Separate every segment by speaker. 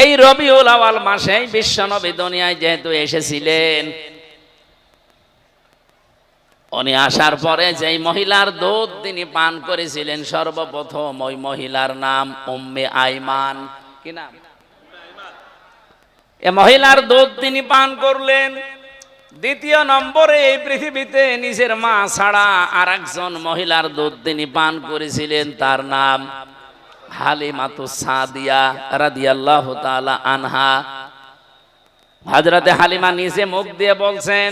Speaker 1: এই রবিউল আউয়াল মাসে বিশ্বনবী দুনিয়ায় যেহেতু এসেছিলেন, উনি আসার পরে যেই মহিলার দুধ তিনি পান করেছিলেন, সর্বপ্রথম ওই মহিলার নাম উম্মে আইমান। কি নাম? এ মহিলার দুধ তিনি পান করলেন। দ্বিতীয় নম্বরে এই পৃথিবীতে নিজের মা ছাড়া আর একজন মহিলার দুধ তিনি পান করেছিলেন, তার নাম হালিমাতুস সাদিয়া রাদিয়াল্লাহু তাআলা আনহা। হযরতে হালিমা নিজে মুখ দিয়ে বলছেন,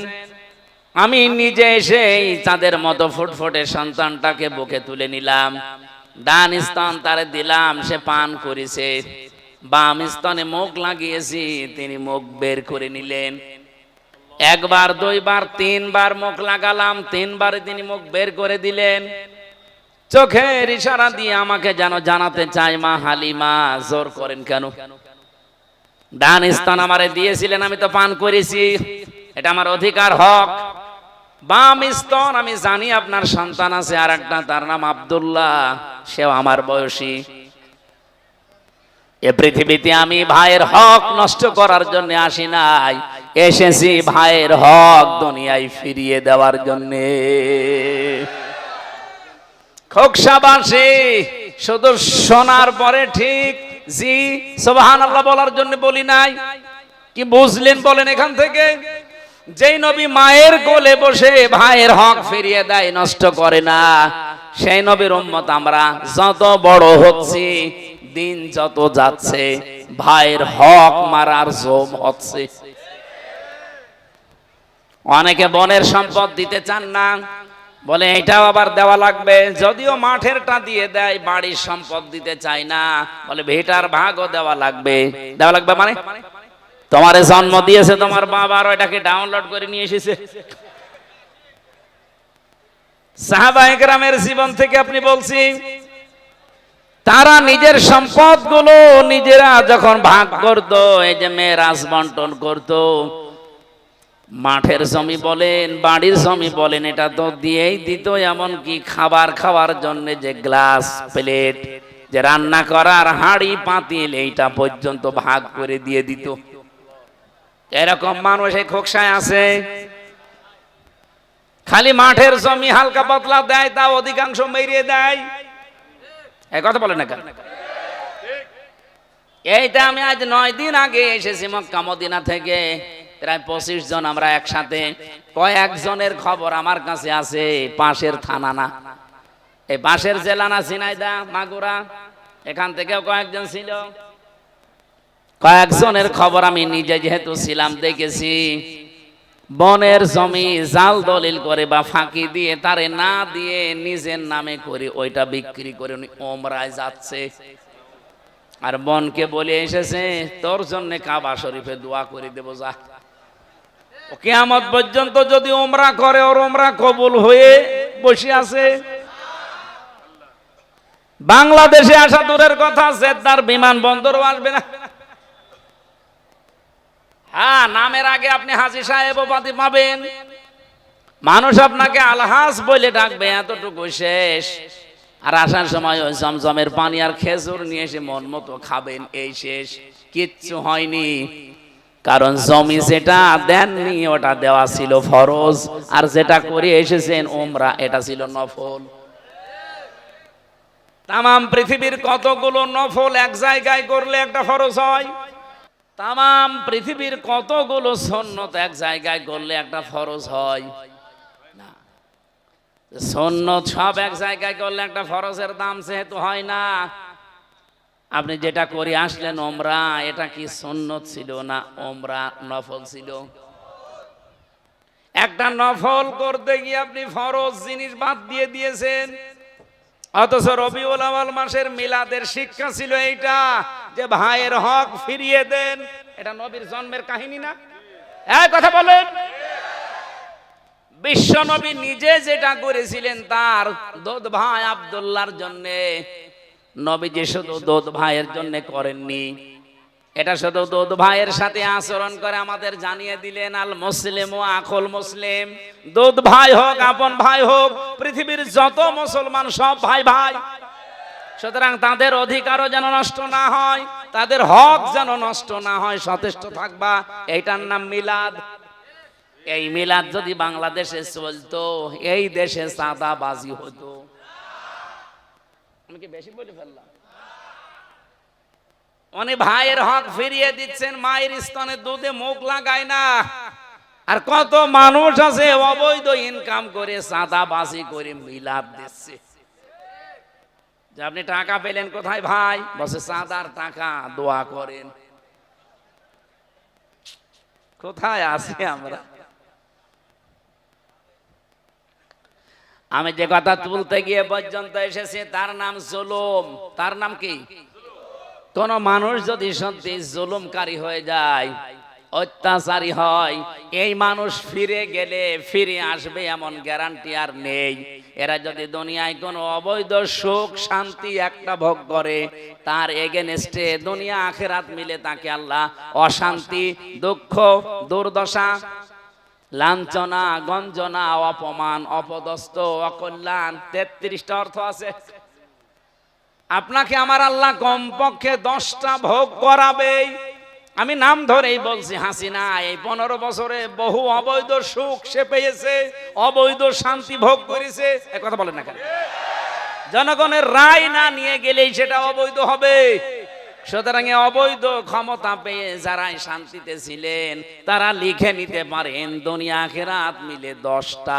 Speaker 1: আমি নিজে এসে চাঁদের মতো ফুটফুটে সন্তানটাকে বুকে তুলে নিলাম, ডান স্তন তারে দিলাম, সে পান করেছে, বাম স্তনে মুখ লাগিয়েছি, তিনি মুখ বের করে নিলেন। একবার, দুইবার, তিনবার মুখ লাগালাম, তিনবারে তিনি মুখ বের করে দিলেন। চোখের ইশারা দিয়ে আমাকে যেন জানাতে চাই, মা হালিমা জোর করেন কেন? ডান স্তন আমারে দিয়েছিলেন, আমি তো পান করেছি, এটা আমার অধিকার, হক। বাম স্তন আমি জানি আপনার সন্তান আছে আর একটা, তার নাম আব্দুল্লাহ, সেও আমার বয়সী। এ পৃথিবীতে আমি ভাইয়ের হক নষ্ট করার জন্য আসি নাই, এসেছি ভাইয়ের হক দুনিয়ায় ফিরিয়ে দেওয়ার জন্য। খোকসাবাসী শুধু শোনার পরে ঠিক জি সুবহানাল্লাহ বলার জন্য বলি নাই, কি বুঝলেন বলেন? এখান থেকে যেই নবী মায়ের কোলে বসে ভাইয়ের হক ফিরিয়ে দেয়, নষ্ট করে না, সেই নবীর উম্মত আমরা। যত বড় হচ্ছি, দিন যত যাচ্ছে, ভাইয়ের হক মারার জম হচ্ছে। অনেকে বনের সম্পদ দিতে চান না, বলে এটাও আবার দেওয়া লাগবে। যদিও মাঠেরটা দিয়ে দেয়, বাড়ির সম্পদ দিতে চায় না, বলে ভিটার ভাগও দেওয়া লাগবে। দেওয়া লাগবে মানে তোমারে জন্ম দিয়েছে তোমার বাবা, আর ওটাকে ডাউনলোড করে নিয়ে এসেছে। সাহাবায়ে কেরামের জীবন থেকে আপনি বলছি, তারা নিজের সম্পদগুলো নিজেরা যখন ভাগ করত, এই যে মেরাজ বন্টন করত, মাঠের জমি বলেন, বাড়ির জমি বলেন, এটা তো দিয়েই দিত। এমনকি খাবার খাওয়ার জন্য যে গ্লাস, প্লেট, যে রান্না করার হাঁড়ি, পাতিল, এইটা পর্যন্ত ভাগ করে দিয়ে দিত। এরকম মানুষ এই খোকসায় আছে। খালি মাঠের জমি হালকা পাতলা দেয়, তা অধিকাংশ মেরিয়ে দেয়। এই কথা বলে না কেন? এইটা আমি আজ 9 দিন আগে এসেছি মক্কা মদিনা থেকে, প্রায় 25 জন আমরা একসাথে। কয়েকজনের খবর আমার কাছে আছে, পাশের থানা না, এই পাশের জেলা না, ঝিনাইদহ, মাগুরা, এখান থেকেও কয়েকজন ছিল। কয়েকজনের খবর আমি নিজে যেহেতু ছিলাম, দেখেছি। বনের জমি জাল দলিল করে বা ফাঁকি দিয়ে, তারে না দিয়ে নিজের নামে করে ওইটা বিক্রি করে উনি ওমরায় যাচ্ছে। আর বনকে বলে এসেছে, তোর জন্য কাবা শরীফে দোয়া করে দেব, যা। কিয়ামত পর্যন্ত যদি ওমরা করে, ওর ওমরা কবুল হয়ে বসে আছে। বাংলাদেশে আসা দূরের কথা, জেদ্দার বিমানবন্দরও আসবে না। হ্যাঁ, নামের আগে আপনি হাজী সাহেব উপাধি পাবেন, মানুষ আপনাকে আলহাজ বলে ডাকবে, এতটুকু শেষ। আর আসার সময় ওই জমজমের পানি আর খেজুর নিয়ে এসে মন মতো খাবেন, এই শেষ। কিচ্ছু হয়নি, কারণ জমি যেটা দেননি ওটা দেওয়া ছিল ফরজ, আর যেটা করে এসেছেন ওমরা, এটা ছিল নফল। তামাম পৃথিবীর কতগুলো নফল এক জায়গায় করলে একটা ফরজ হয়? তামাম পৃথিবীর কতগুলো সুন্নত এক জায়গায় করলে একটা ফরজ হয় না? সুন্নত সব এক জায়গায় করলে একটা ফরজের দাম যেহেতু হয় না। আপনি যেটা করে আসলেন ওমরা, এটা কি সুন্নত ছিল না ওমরা নফল ছিল? একটা নফল করতে গিয়ে আপনি ফরজ জিনিস বাদ দিয়ে দিয়েছেন। অথচ রবিউল আউয়াল মাসের মিলাদের শিক্ষা ছিল এইটা, যে ভাইয়ের হক ফিরিয়ে দেন। এটা নবীর জন্মের কাহিনী না? এই কথা বলেন। বিশ্ব নবী নিজে যেটা করেছিলেন, তার দুধ ভাই আব্দুল্লাহর জন্য। নবীজি শুধু দুধ ভাইয়ের জন্য করেননি, এটা শুধু দুধ ভাইয়ের সাথে আচরণ করে আমাদের জানিয়ে দিলেন, আল মুসলিম ও আখুল মুসলিম। দুধ ভাই হোক, আপন ভাই হোক, পৃথিবীর যত মুসলমান সব ভাই ভাই। সুতরাং তাদের অধিকারও যেন নষ্ট না হয়। তাদের হক যেন নষ্ট না হয়, সচেষ্ট থাকবা। এইটার নাম মিলাদ। এই মিলাদ যদি বাংলাদেশে চলতো, এই দেশে চাঁদাবাজি হতো। আমি কি বেশি বলে ফেললাম? অনেক ভাইয়ের হক ফিরিয়ে দিচ্ছেন, মায়ের স্তনের দুধে মুখ লাগায় না। আর কত মানুষ আছে অবৈধ ইনকাম করে চাঁদাবাজি করে মিলাদ দিচ্ছে। যে আপনি টাকা পেলেন কোথায় ভাই? বসে চাঁদার টাকা, দোয়া করেন। কোথায় আছি আমরা? আমি যে কথা তুলতে গিয়ে পর্যন্ত এসেছি, তার নাম জুলুম। তার নাম কি? কোন মানুষ যদি সত্যি জুলুমকারী হয়ে যায়, অত্যাচারী হয়, এই মানুষ ফিরে গেলে ফিরে আসবে এমন গ্যারান্টি আর নেই। এরা যদি দুনিয়ায় কোনো অবৈধ সুখ শান্তি একটা ভোগ করে, তার এগেনস্টে দুনিয়া আখেরাত মিলে তাকে আল্লাহ অশান্তি, দুঃখ, দুর্দশা, লাঞ্ছনা, গঞ্জনা, অপমান, অপদস্থ, অকল্যাণ, 33টা অর্থ আছে। আপনাকে আমার আল্লাহ কমপক্ষে 10টা ভোগ করাবেই। আমি নাম ধরেই বলছি, হাসিনা এই 15 বছরে বহু অবৈধ সুখ সে পেয়েছে, অবৈধ শান্তি ভোগ করেছে। এই কথা বলেন না কেন? জনগণের রায় না নিয়ে গেলেই সেটা অবৈধ হবে। সুতরাং অবৈধ ক্ষমতা পেয়ে যারা শান্তিতে ছিলেন, তারা লিখে নিতে পারেন দুনিয়া আখিরাত মিলে 10টা।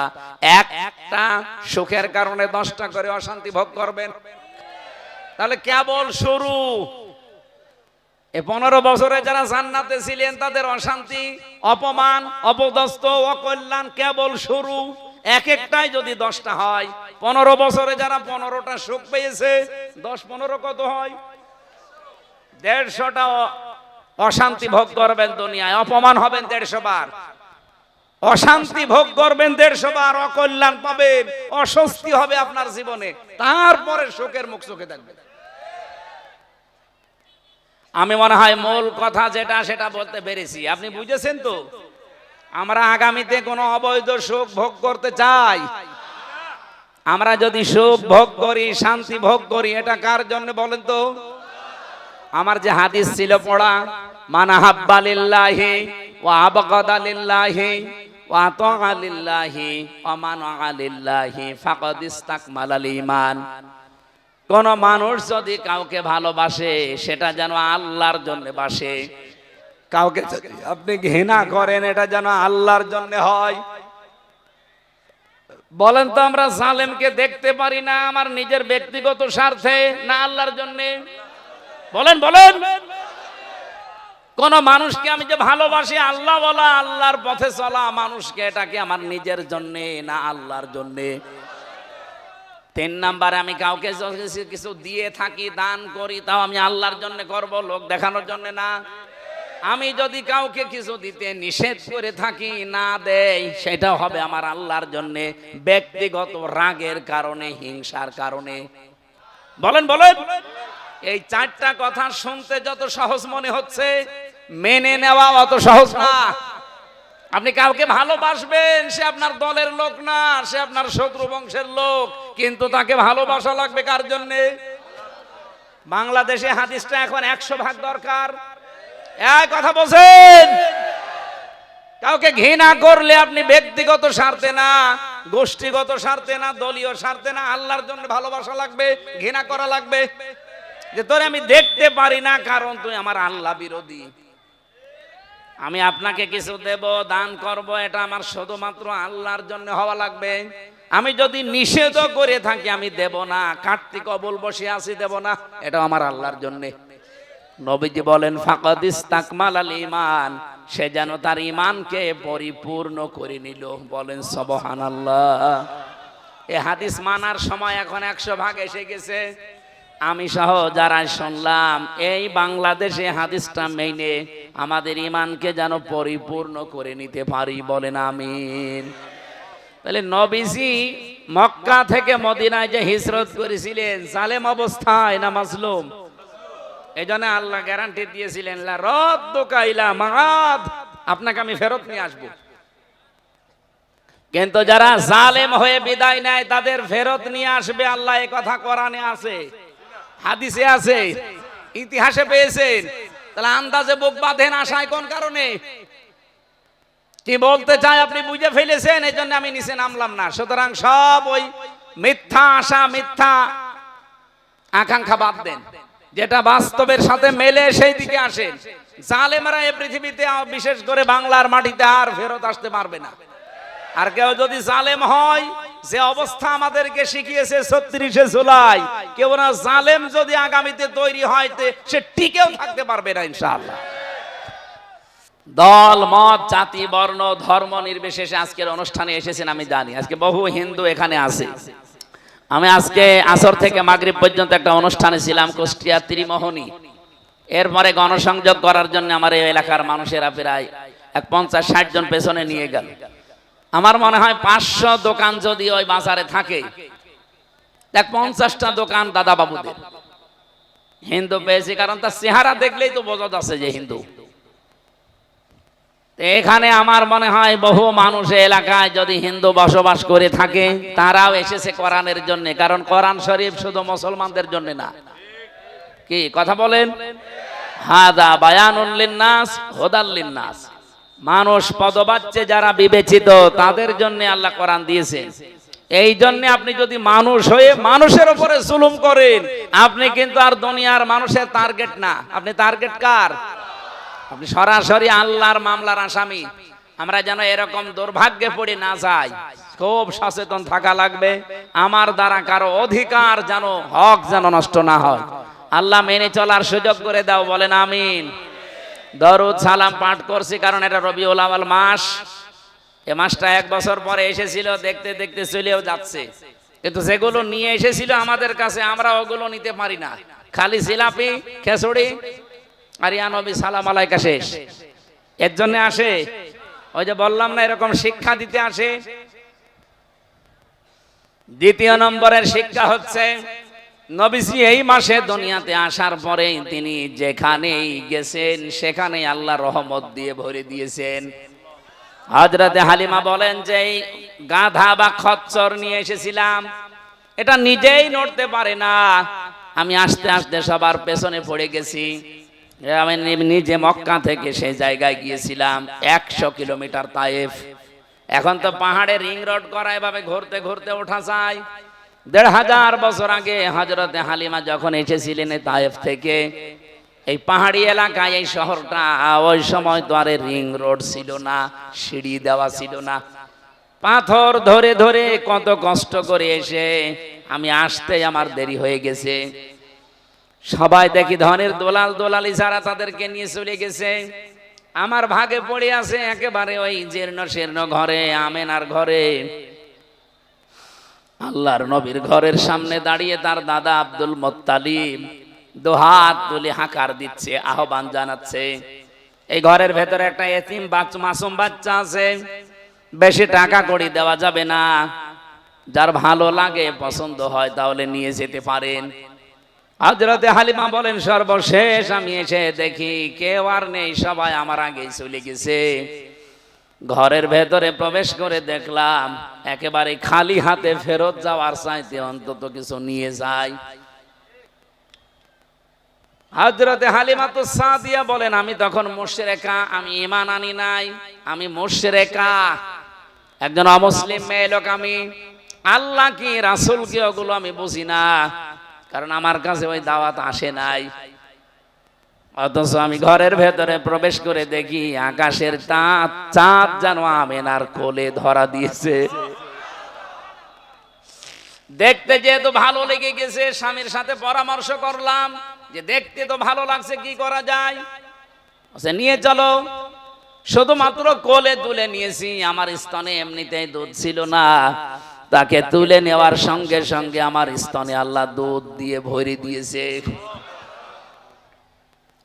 Speaker 1: একটা সুখের কারণে 10টা করে অশান্তি ভোগ করবেন। তাহলে কেবল শুরু। এই 15 বছরে যারা জান্নাতে ছিলেন, তাদের অশান্তি, অপমান, অপদস্থ, অকল্যাণ কেবল শুরু। এক একটাই যদি 10টা হয়, 15 বছরে যারা 15টা সুখ পেয়েছে, 10 15 কত হয়? 150টা অশান্তি ভোগ করবেন দুনিয়ায়, অপমান হবেন 150 বার, অশান্তি ভোগ করবেন 150 বার, অকল্যাণ পাবেন, অস্বস্তি হবে আপনার জীবনে, তারপরে সুখের মুখ চোখে দেখবেন। আমি মনে হয় মূল কথা যেটা সেটা বলতে পেরেছি। আপনি বুঝেছেন তো? আমরা আগামীতে কোনো অবৈধ সুখ ভোগ করতে চাই? আমরা যদি সুখ ভোগ করি, শান্তি ভোগ করি, এটা কার জন্য বলেন তো? আমার যে হাদিস ছিল পড়া, মান হাব্বা লিল্লাহি ওয়া আবগাদা লিল্লাহি ওয়া আতাআ লিল্লাহি ওয়া মানআ লিল্লাহি ফাকাদ ইসতাকমালাল ঈমান। কোন মানুষ যদি কাউকে ভালোবাসে, সেটা যেন আল্লাহর জন্য বাসে। কাউকে যদি আপনি ঘৃণা করেন, এটা যেন আল্লাহর জন্য হয়। বলেন তো, আমরা জালেমকে দেখতে পারি না আমার নিজের ব্যক্তিগত স্বার্থে, না আল্লাহর জন্য? বলেন বলেন। কোন মানুষকে আমি যে ভালোবাসি, আল্লাহ বলা, আল্লাহর পথে চলা মানুষকে, এটা কি আমার নিজের জন্য না আল্লাহর জন্য? 3 নাম্বারে, আমি কাউকে কিছু দিয়ে থাকি, দান করি, তাও আমি আল্লাহর জন্য করব, লোক দেখানোর জন্য না। আমি যদি কাউকে কিছু দিতে নিষেধ করে থাকি, না দেই, সেটাও হবে আমার আল্লাহর জন্য, ব্যক্তিগত রাগের কারণে, হিংসার কারণে। বলেন বলেন। এই 4টা কথা শুনতে যত সহজ মনে হচ্ছে, মেনে নেওয়া অত সহজ না। আপনি কাউকে ভালোবাসবেন, সে আপনার দলের লোক না, সে আপনার শত্রু বংশের লোক, কিন্তু তাকে ভালোবাসা লাগবে কার জন্যে? বাংলাদেশে হাদিসটা এখন 100 ভাগ দরকার। এই কথা বলছেন। কাউকে ঘৃণা করলে আপনি ব্যক্তিগত স্বার্থে না, গোষ্ঠীগত স্বার্থে না, দলীয় স্বার্থে না, আল্লাহর জন্য ভালোবাসা লাগবে, ঘৃণা করা লাগবে। যে তোরে আমি দেখতে পারি না, কারণ তুই আমার আল্লাহ বিরোধী। আমি আপনাকে কিছু দেব, দান করব, এটা আমার শুধুমাত্র আল্লাহর জন্য হওয়া লাগবে। আমি যদি নিষেধ করে থাকি, আমি দেব না, কার্তিক অবল বসে আছি, দেব না, এটা আমার আল্লাহর জন্য। নবীজি বলেন, ফাকাদ ইসতাকমালাল ঈমান, সে যেন তার ঈমানকে পরিপূর্ণ করে নিল। বলেন সুবহানাল্লাহ। এই হাদিস মানার সময় এখন 100 ভাগ এসে গেছে। আমি সহ যারা শুনলাম, এই বাংলাদেশে হাদিসটা মেনে আমাদের ঈমানকে যেন পরিপূর্ণ করে নিতে পারি। বলেন আমিন। তাহলে নবীজি মক্কা থেকে মদিনায় যে হিজরত করেছিলেন, জালেম অবস্থায় না মাজলুম? এই জন্য আল্লাহ গ্যারান্টি দিয়েছিলেন, লা রাদ্দুকা ইলা মাআদ, আপনাকে আমি ফেরত নিয়ে আসবো। কিন্তু যারা জালেম হয়ে বিদায় নেয়, তাদের ফেরত নিয়ে আসবে আল্লাহ। এই কথা কোরআনে আছে, হাদিসে আছে। ইতিহাসে পেয়েছেন, তাহলে আন্দাজে বুক বাঁধেন আশায় কোন কারণে? কি বলতে চাই আপনি বুঝে ফেলেছেন, এই জন্য আমি নিচে নামলাম না। সুতরাং সব ওই মিথ্যা আশা, মিথ্যা আকাঙ্ক্ষা বাদ দেন, যেটা বাস্তবের সাথে মেলে সেই দিকে আসেন। জালেমরা এই পৃথিবীতে, বিশেষ করে বাংলার মাটিতে আর ফেরত আসতে পারবে না। আর কেউ যদি জালেম হয়, যে অবস্থা আমাদেরকে শিখিয়েছে ৩৬শে জুলাই, কেউ না জালেম যদি আগামীতে তৈরি হয় সে টিকেও থাকতে পারবে না ইনশাআল্লাহ। দল মত জাতি বর্ণ ধর্ম নির্বিশেষে আজকের অনুষ্ঠানে এসেছেন আমি জানি। আজকে বহু হিন্দু এখানে আছে। আমি আজকে আসর থেকে মাগরিব পর্যন্ত একটা অনুষ্ঠানে ছিলাম কুষ্টিয়া ত্রিমোহনী। এরপরে গণসংযোগ করার জন্য আমার এই এলাকার মানুষেরা প্রায় ৫০-৬০ জন পেছনে নিয়ে গেল। আমার মনে হয় ৫০০ দোকান যদি ওই বাজারে থাকে, ৫০টা দোকান দাদা বাবুদের। হিন্দু পেয়েছি কারণ তার চেহারা দেখলেই তো বোঝা যাচ্ছে যে হিন্দু। এখানে আমার মনে হয় বহু মানুষ এলাকায় যদি হিন্দু বসবাস করে থাকে, তারাও এসেছে কোরআনের জন্য। কারণ কোরআন শরীফ শুধু মুসলমানদের জন্য না, কি কথা বলেন? হাদা বায়ানুল লিন্নাস হুদাল লিন্নাস, মানুষ পদবাচ্চে যারা বিবেচিত তাদের জন্য আল্লাহ কোরআন দিয়েছেন। এই জন্য আপনি যদি মানুষ হয়ে মানুষের উপরে জুলুম করেন, আপনি কিন্তু আর দুনিয়ার মানুষের টার্গেট না, আপনি টার্গেট কার? আপনি সরাসরি আল্লাহর মামলার আসামি। আমরা যেন এরকম দুর্ভাগ্যে পড়ে না যাই, খুব সচেতন থাকা লাগবে। আমার দ্বারা কারো অধিকার যেন, হক যেন নষ্ট না হয়। আল্লাহ মেনে চলার সুযোগ করে দাও, বলেন আমিন। দরুদ সালাম পাঠ করছি কারণ এটা রবিউল আউয়াল মাস। এই মাসটা ১ বছর পরে এসেছিল, দেখতে দেখতে চলেও যাচ্ছে। কিন্তু যেগুলো নিয়ে এসেছিল আমাদের কাছে, আমরা ওগুলো নিতে পারি না। খালি জিলাপি, খেচুড়ি আর ইয়া নবী সালাম আলাইকা শেষ। এর জন্য আসে, ওই যে বললাম না, এরকম শিক্ষা দিতে আসে। দ্বিতীয় নম্বরের শিক্ষা হচ্ছে, নবীজি এই মাসে দুনিয়াতে আসার পরে তিনি যেখানেই গেছেন সেখানেই আল্লাহ রহমত দিয়ে ভরে দিয়েছেন। হযরতে হালিমা বলেন যে গাধা বা খচ্চর নিয়ে এসেছিলাম, এটা নিজেই নড়তে পারে না। আমি আস্তে আস্তে সবার পেছনে পড়ে গেছি। আমি নিজে মক্কা থেকে সেই জায়গায় গিয়েছিলাম, ১০০ কিলোমিটার তায়েফ। এখন তো পাহাড়ে রিং রোড করা, এভাবে ঘুরতে ঘুরতে ওঠা যায়। ১৫০০ বছর আগে হযরতে হালিমা যখন এসেছিলেন তায়েফ থেকে, এই পাহাড়ি এলাকায় এই শহরটা, ওই সময় তো আর রিং রোড ছিল না, সিঁড়ি দেওয়া ছিল না। পাথর ধরে ধরে কত কষ্ট করে এসে আমি আসতে আমার দেরি হয়ে গেছে। সবাই দেখি ধনের দোলাল দোলালি যারা, তাদেরকে নিয়ে চলে গেছে। আমার ভাগে পড়ে আছে একেবারে ওই জীর্ণ শীর্ণ ঘরে, আমেনার ঘরে। আল্লাহর নবীর ঘরের সামনে দাঁড়িয়ে তার দাদা আব্দুল মুত্তালিব দুহাত তুলে হাঁকার দিচ্ছে, আহ্বান জানাচ্ছে। এই ঘরের ভেতরে একটা এতিম মাসুম বাচ্চা আছে। বেশি টাকা কড়ি দেওয়া যাবে না, যার ভালো লাগে পছন্দ হয় তাহলে নিয়ে যেতে পারেন। হযরতে হালিমা বলেন, সর্বশেষ আমি এসে দেখি কেউ আর নেই, সবাই আমার আগেই চলে গেছে। ঘরের ভেতরে প্রবেশ করে দেখলাম একেবারে খালি হাতে ফেরত যাওয়ার চাইতে অন্তত কিছু নিয়ে যায়। হযরতে হালিমা তো সাদিয়া বলেন, আমি তখন মুশরিকা, আমি ঈমান আনি নাই, আমি মুশরিকা, একজন অমুসলিম মেয়ে লোক। আমি আল্লাহ কি রাসূল কি ওগুলো আমি বুঝি না, কারণ আমার কাছে ওই দাওয়াত আসে নাই। অথচ আমি ঘরের ভেতরে প্রবেশ করে দেখি আকাশের চাঁদ যেন আমেনার কোলে ধরা দিয়েছে। দেখতে যেহেতু ভালো লেগে গেছে, স্বামীর সাথে পরামর্শ করলাম যে দেখতে তো ভালো লাগছে, কি করা যায়? নিয়ে চলো। শুধুমাত্র কোলে তুলে নিয়েছি, আমার স্তনে এমনিতেই দুধ ছিল না। তাকে তুলে নেওয়ার সঙ্গে সঙ্গে আমার স্তনে আল্লাহ দুধ দিয়ে ভরে দিয়েছে।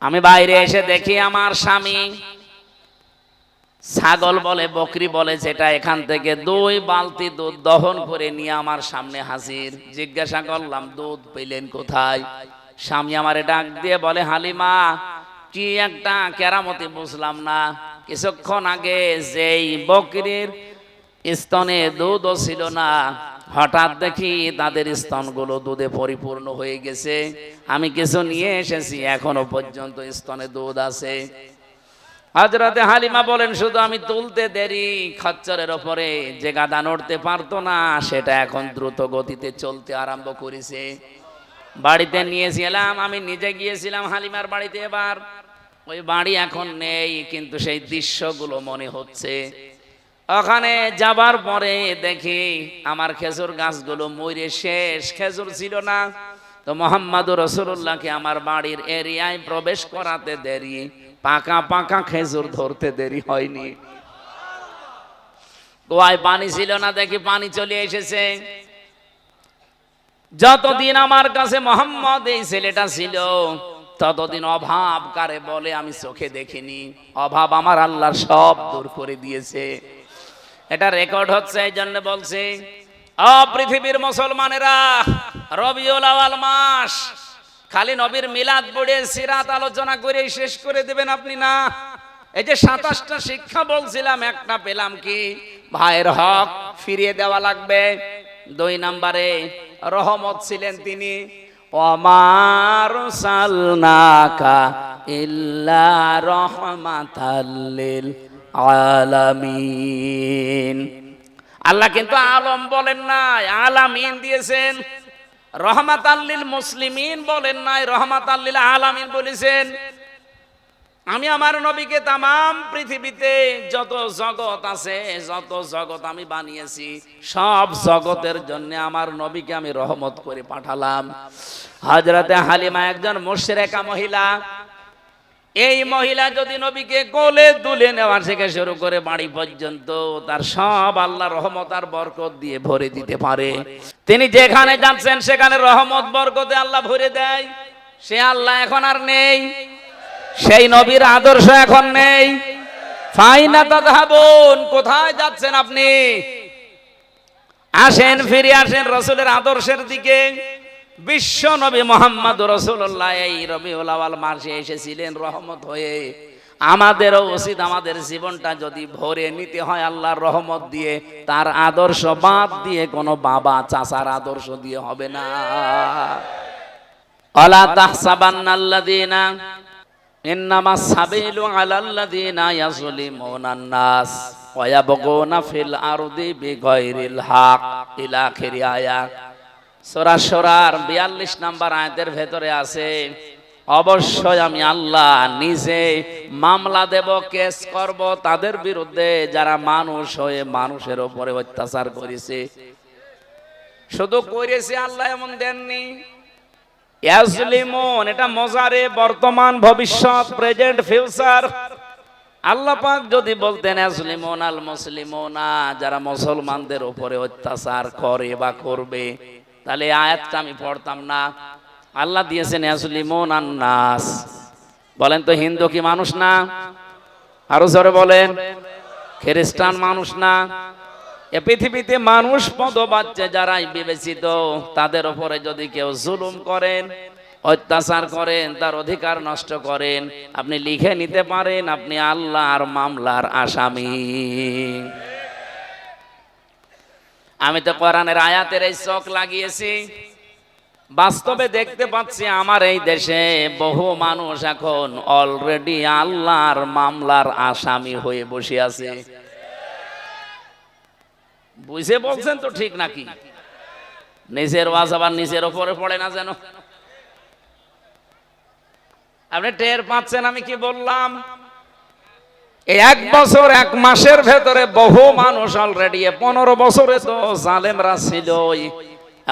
Speaker 1: আমি বাইরে এসে দেখি আমার স্বামী ছাগল বলে বকরি বলে যেটা, এখান থেকে ২ বালতি দুধ দহন করে নিয়ে আমার সামনে হাজির। জিজ্ঞাসা করলাম, দুধ পেলেন কোথায়? স্বামী আমারে ডাক দিয়ে বলে, হালিমা, কি একটা কেরামতি বুঝলাম না, কিছুক্ষণ আগে যেই বকরির স্তনে দুধও ছিল না, হঠাৎ দেখি তাদের স্তনগুলো দুধে পরিপূর্ণ হয়ে গেছে। আমি কিছু নিয়ে এসেছি, এখনো পর্যন্ত স্তনে দুধ আছে। হযরতে হালিমা বলেন, শুধু আমি তুলতে দেরি, খচ্চরের ওপরে যে গাদা নড়তে পারতো না সেটা এখন দ্রুত গতিতে চলতে আরম্ভ করেছে। বাড়িতে নিয়েছিলাম, আমি নিজে গিয়েছিলাম হালিমার বাড়িতে। এবার ওই বাড়ি এখন নেই, কিন্তু সেই দৃশ্যগুলো মনে হচ্ছে। ওখানে যাবার পরে দেখি আমার খেজুর গাছগুলো মরে শেষ, খেজুর ছিল না। তো মুহাম্মদুর রাসূলুল্লাহকে আমার বাড়ির এরিয়ায় প্রবেশ করাতে দেরি, পাকা পাকা খেজুর ধরতে দেরি হয়নি। কুয়ায় পানি ছিল না, দেখি পানি চলে এসেছে। যতদিন আমার কাছে মোহাম্মদ এই ছেলেটা ছিল, ততদিন অভাব কারে বলে আমি চোখে দেখিনি। অভাব আমার আল্লাহ সব দূর করে দিয়েছে। এটা রেকর্ড হচ্ছে, এই জন্য বলছি, পৃথিবীর মুসলমানেরা, রবিউল আউয়াল মাস খালি নবীর মিলাদ পড়ে সিরাত আলোচনা করে শেষ করে দেবেন আপনি না। এই যে 27টা শিক্ষা বলছিলাম, একটা পেলাম কি, ভাইয়ের হক ফিরিয়ে দেওয়া লাগবে। 2 নম্বরে রহমত ছিলেন তিনি, ওমা আরসালনাকা ইল্লা রাহমাতাল লিল আলামিন। আল্লাহ কিন্তু আলম বলেন নাই, আলামিন দিয়েছেন। রহমাতাল লিল মুসলিমিন বলেন নাই, রহমাতাল লিল আলামিন বলেছেন। আমি আমার নবীকে তামাম পৃথিবীতে যত জগৎ আছে, যত জগৎ আমি বানিয়েছি, সব জগতের জন্য আমার নবীকে আমি রহমত করে পাঠালাম। হযরতে হালিমা একজন মুশরিকা মহিলা। এই মহিলা যদি নবীকে কোলে তুলে নেওয়া থেকে শুরু করে বাড়ি পর্যন্ত তার সব আল্লাহ রহমত আর বরকত দিয়ে ভরে দিতে পারে। তিনি যেখানে যাচ্ছেন সেখানে রহমত বরকতে আল্লাহ ভরে দেয়। সে আল্লাহ এখন আর নেই, সেই নবীর আদর্শ এখন নেই। ফাইনা তাযহাবুন, কোথায় যাচ্ছেন আপনি? আসেন, ফিরে আসেন রাসূলের আদর্শের দিকে। বিশ্ব নবী মুহাম্মদুর রাসূলুল্লাহ এই রবিউল আউয়াল মাসে এসেছিলেন রহমত হয়ে। আমাদেরও উচিত আমাদের জীবনটা যদি ভরে নিতে হয় আল্লাহর রহমত দিয়ে, তার আদর্শ বাদ দিয়ে কোনো বাবা চাচার আদর্শ দিয়ে হবে না। আলা তাহসাবান্নাল্লাযীনা ইন্নামাস সাবিলু আলাল্লাযীনা ইয়াযলিমুনান নাস ওয়া ইয়াবগুনা ফিল আরদি বিগাইরিল হক, ইলা আখিরি আয়াত। সূরা শুরার 42 নম্বর আয়াতের ভেতরে আছে, অবশ্যই আমি আল্লাহ নিজে মামলা দেব, কেস করব তাদের বিরুদ্ধে যারা মানুষ হয়ে মানুষের উপরে অত্যাচার করেছে। শুধু করেছে আল্লাহ এমন দেননি, ইয়াজলিমুন এটা মজারে, বর্তমান ভবিষ্যৎ, প্রেজেন্ট ফিউচার। আল্লাহ পাক যদি বলতেন ইয়াজলিমুন আল মুসলিমুনা, যারা মুসলমানদের উপরে অত্যাচার করে বা করবে, তাহলে আয়াতটা আমি পড়তাম না। আল্লাহ দিয়েছেন ইয়াজলিমুন আন নাস। বলেন তো, হিন্দু কি মানুষ না? আরো জোরে বলেন, খ্রিস্টান মানুষ না? এ পৃথিবীতে মানুষ পদবাচ্চা যারাই বিবেচিত, তাদের উপরে যদি কেউ জুলুম করেন, অত্যাচার করেন, তার অধিকার নষ্ট করেন, আপনি লিখে নিতে পারেন আপনি আল্লাহর মামলার আসামি। আমি তো কোরআনের আয়াতের এই চোখ লাগিয়েছি, বাস্তবে দেখতে পাচ্ছি আমার এই দেশে বহু মানুষ এখন অলরেডি আল্লাহর মামলার আসামি হয়ে বসে আছে। বুঝে বলছেন তো ঠিক নাকি? নিজের ওয়াজ আবার নিজের উপরে পড়ে না যেন। আপনি টের পাচ্ছেন আমি কি বললাম? এই 1 বছর 1 মাসের ভেতরে বহু মানুষ অলরেডি, 15 বছরে তো জালেমরা ছিলই,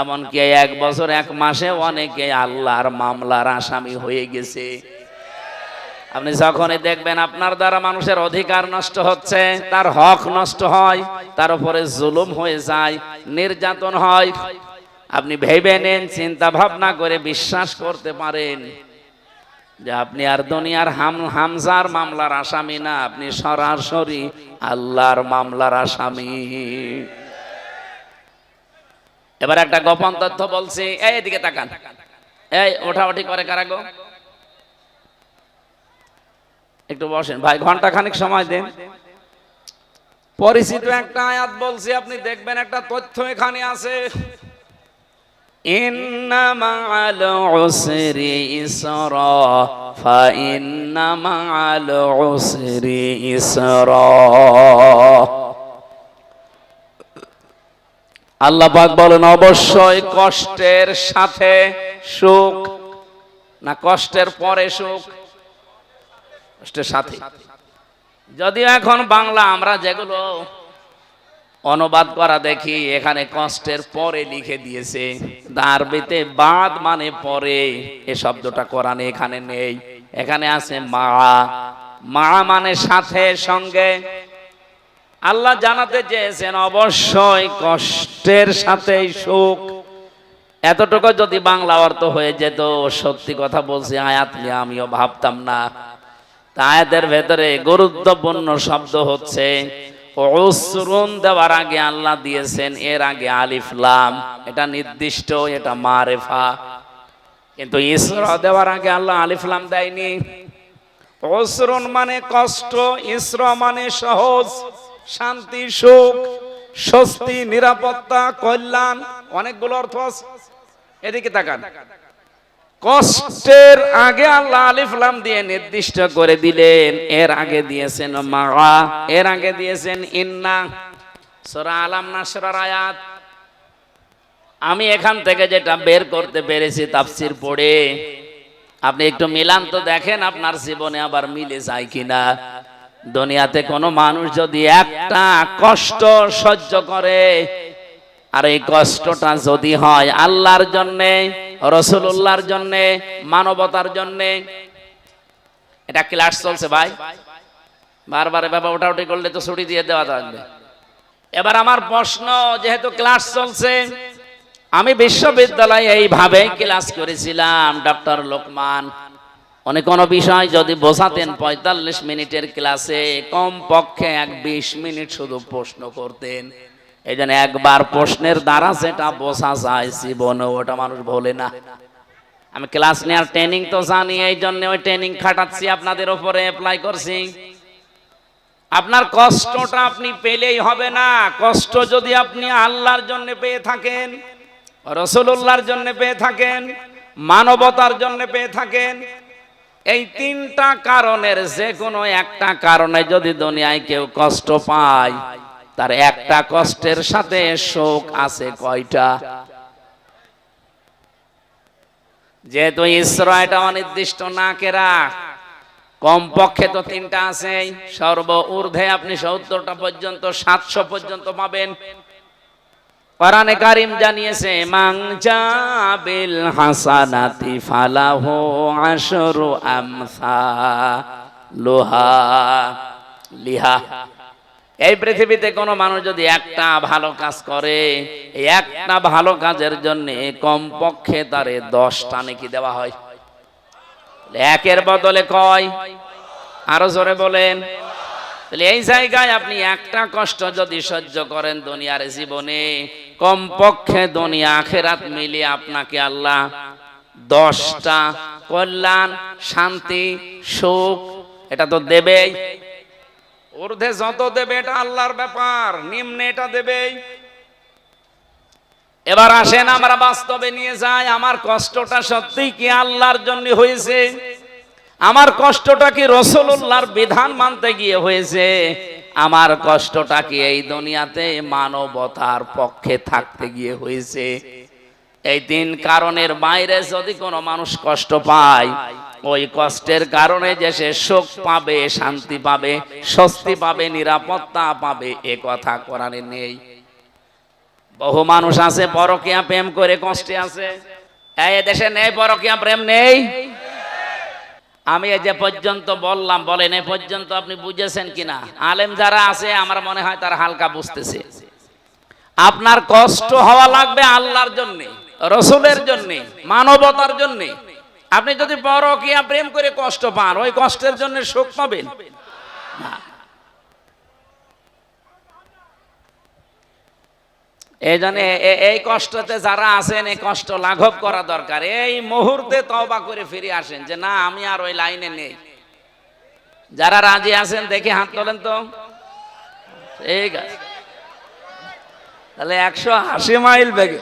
Speaker 1: এমনকি 1 বছর 1 মাসে অনেকে আল্লাহর মামলার আসামি হয়ে গেছে। আপনি যখনই দেখবেন আপনার দ্বারা মানুষের অধিকার নষ্ট হচ্ছে, তার হক নষ্ট হয়, তার উপরে জুলুম হয়ে যায়, নির্যাতন হয়, আপনি ভেবে নেন, চিন্তা ভাবনা করে বিশ্বাস করতে পারেন যে আপনি আর দুনিয়ার হামজার মামলার আসামি না, আপনি সরাসরি আল্লাহর মামলার আসামি। এবার একটা গোপন তথ্য বলছি, এইদিকে তাকান। এই ওঠাউঠি করে কারা গো? একটু বসেন ভাই, ঘন্টা খানিক সময় দেন। পরিচিত একটা আয়াত বলছি, আপনি দেখবেন একটা তথ্য এখানে আছে, ইন্না মাআল উসরি ইসরা ফাইন্না মাআল উসরি ইসরা। আল্লাহ পাক বলেন অবশ্যই কষ্টের সাথে সুখ, না কষ্টের পরে সুখ? কষ্টের সাথে। যদিও এখন বাংলা আমরা যেগুলো অনুবাদ করা দেখি, এখানে কষ্টের পরে লিখে দিয়েছে, আরবিতে বাদ মানে পরে, এ শব্দটা কোরআনে এখানে নেই। এখানে আছে মা, মা মানে সাথে, সঙ্গে। আল্লাহ জানাতে চেয়েছেন অবশ্যই কষ্টের সাথে সুখ। এতটুকু যদি বাংলা অর্থ হয়ে যেত, সত্যি কথা বলছি, আয়াত নিয়ে আমিও ভাবতাম না। আয়াতের ভেতরে গুরুত্বপূর্ণ শব্দ হচ্ছে উসরুন, দেওয়ার আগে আল্লাহ দিয়েছেন এর আগে আলিফ লাম, এটা নির্দিষ্ট, এটা মারেফা। কিন্তু ইসরা দেওয়ার আগে আল্লাহ আলিফ লাম দেয়নি। উসরুন মানে কষ্ট, ইসরা মানে সহজ, শান্তি, সুখ, স্বস্তি, নিরাপত্তা, কল্যাণ, অনেকগুলো অর্থ আছে। এদিকে তাকান, কষ্টের আগে আল্লাহ আলিফ লাম দিয়ে নির্দিষ্ট করে দিলেন, এর আগে দিয়েছেন মা, এর আগে দিয়েছেন ইন্না। সূরা আলাম নাসরার আয়াত। আমি এখান থেকে যেটা বের করতে পেরেছি তাফসীর পড়ে, আপনি একটু মিলান তো দেখেন আপনার জীবনে আবার মিলে যায় কিনা। দুনিয়াতে কোনো মানুষ যদি একটা কষ্ট সহ্য করে, আর এই কষ্টটা যদি হয় আল্লাহর জন্যে, রাসূলুল্লাহর জন্যে, মানবতার জন্যে। এটা ক্লাস চলছে ভাই, বারবার বাবা ওঠাউঠি করলে তো ছুটি দিয়ে দেওয়া যাবে। এবার আমার প্রশ্ন, যেহেতু ক্লাস চলছে, আমি বিশ্ববিদ্যালয়ে এইভাবে ক্লাস করেছিলাম, ডক্টর লোকমান। উনি কোনো বিষয় যদি বোঝাতেন 45 মিনিটের ক্লাসে কমপক্ষে 20 মিনিট শুধু প্রশ্ন করতেন। এই জন্য একবার প্রশ্নের দ্বারা যেটা বোঝা যায় জীবনে ওটা মানুষ ভোলে না। আমি ক্লাস নেওয়ার ট্রেনিং তো জানি, এই জন্য ওই ট্রেনিং খাটাচ্ছি, আপনাদের উপরে অ্যাপ্লাই করছি। আপনার কষ্টটা আপনি পেলেই হবে না। কষ্ট যদি আপনি আল্লাহর জন্য পেয়ে থাকেন, রাসূলুল্লাহর জন্য পেয়ে থাকেন, মানবতার জন্য পেয়ে থাকেন, এই তিনটা কারণের যে কোনো একটা কারণে যদি দুনিয়ায় কেউ কষ্ট পায়, তার একটা কষ্টের সাথে সুখ আছে কয়টা? যেহেতু ইসরা এটা অনির্দিষ্ট না কেরা, কমপক্ষে তো তিনটা আছে। সর্ব ঊর্ধ্বে আপনি 70টা পর্যন্ত, 700 পর্যন্ত পাবেন। কোরআনে কারীম জানিয়েছে মান জাবিল হাসানাতি ফালাহু আশরু আমসালুহা লিহা। এই পৃথিবীতে কোনো মানুষ যদি একটা ভালো কাজ করে, এই একটা ভালো কাজের জন্য কমপক্ষে তারে 10টা নেকি দেওয়া হয়। একের বদলে কয়? আরো জোরে বলেন। তাহলে এই জায়গায় আপনি একটা কষ্ট যদি সহ্য করেন দুনিয়ার জীবনে, কমপক্ষে দুনিয়া আখিরাত মিলিয়ে আপনাকে আল্লাহ 10টা কল্যাণ, শান্তি, সুখ এটা তো দেবেই। ঊর্ধ্বে যত দেবে এটা আল্লাহর ব্যাপার, নিম্নে এটা দেবেই। এবার আসেন আমরা বাস্তবে নিয়ে যাই, আমার কষ্টটা সত্যিই কি আল্লাহর জন্য হয়েছে? আমার কষ্টটা কি রাসূলুল্লাহর বিধান মানতে গিয়ে হয়েছে? আমার কষ্টটা কি এই দুনিয়াতে মানবতার পক্ষে থাকতে গিয়ে হয়েছে? এই তিন কারণের বাইরে যদি কোনো মানুষ কষ্ট পায়, ওই কষ্টের কারণে যে সে সুখ পাবে, শান্তি পাবে, স্বস্তি পাবে, নিরাপত্তা পাবে, এ কথা কোরআনে নেই। বহু মানুষ আছে পরকীয়া প্রেম করে কষ্টে আছে। এই দেশে নেই পরকীয়া প্রেম নেই? আমি এই যে পর্যন্ত বললাম, বলেন এই পর্যন্ত আপনি বুঝেছেন কিনা? আলেম যারা আছে আমার মনে হয় তারা হালকা বুঝতেছে। আপনার কষ্ট হওয়া লাগবে আল্লাহর জন্য, রাসূলের জন্য, মানবতার জন্য। আপনি যদি পরকীয়া প্রেম করে কষ্ট পান, ওই কষ্টের জন্য সুখ পাবেন না। এই জন্য এই কষ্টতে যারা আছেন, এই কষ্ট লাঘব করা দরকার। এই মুহূর্তে তওবা করে ফিরে আসেন যে না, আমি আর ওই লাইনে নেই। যারা রাজি আছেন দেখে হাত তোলেন তো। ঠিক আছে, তাহলে 180 মাইল বেগে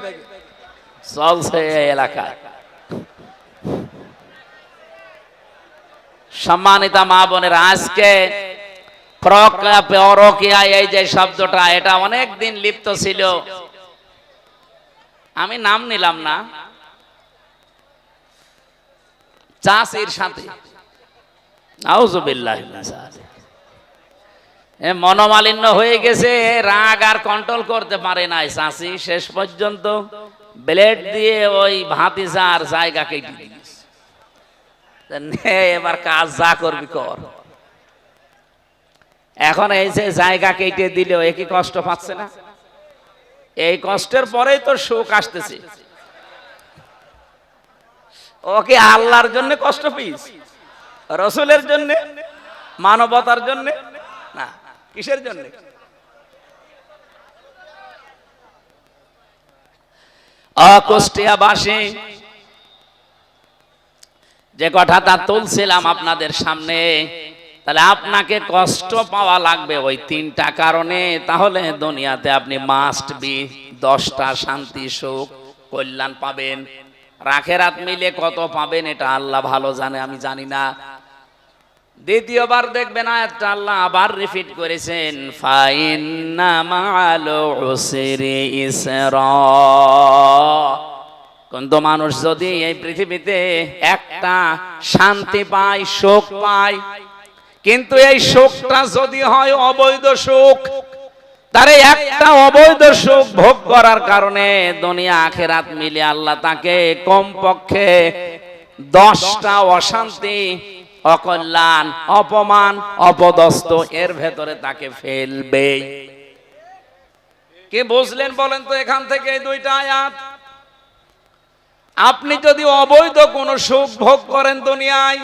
Speaker 1: চলছে এই এলাকায়। সম্মানিতা মা বোনের, আজকে পরকীয়া এই যে শব্দটা, এটা অনেক দিন লিপ্ত ছিল। আমি নাম নিলাম না, চাষির সাথে আউযুবিল্লাহি মিনাশ শাইতানির রাজিম মনোমালিন্য হয়ে গেছে, রাগ আর কন্ট্রোল করতে পারে নাই চাষি, শেষ পর্যন্ত ব্লেড দিয়ে ওই ভাতিজার জায়গা কেটে দিয়েছে। এবার কাজ যা করবি কর। এখন এই যে জায়গা কেটে দিল, এ কি কষ্ট পাচ্ছে না? এই কষ্টের পরেই তো সুখ আসতেছে। ওকে আল্লাহর জন্য কষ্ট পিস, রসুলের জন্য, মানবতার জন্য না, কিসের জন্য? কুষ্টিয়াবাসী যে কথাটা তুলছিলাম আপনাদের সামনে, তাহলে আপনাকে কষ্ট পাওয়া লাগবে ওই 3টা কারণে, তাহলে দুনিয়াতে আপনি মাস্ট বি 10টা শান্তি, সুখ, কল্যাণ পাবেন। আখিরাত মিলে কত পাবেন এটা আল্লাহ ভালো জানে, আমি জানি না। দ্বিতীয়বার দেখবেন আয়াতটা আল্লাহ আবার রিপিট করেছেন, ফাইন্না মাআল উসরি ইসরা। কিন্তু মানুষ যদি এই পৃথিবীতে একটা শান্তি পায়, সুখ পায়, কিন্তু এই সুখটা যদি হয় অবৈধ সুখ, তারে একটা অবৈধ সুখ ভোগ করার কারণে দুনিয়া আখিরাত মিলে আল্লাহ তাকে কমপক্ষে 10টা অশান্তি, অকল্যাণ, অপমান, অপদস্থ এর ভেতরে তাকে ফেলবে। কি বুঝলেন বলেন তো এখান থেকে এই 2টা আয়াত? আপনি যদি অবৈধ কোন সুখ ভোগ করেন দুনিয়ায়,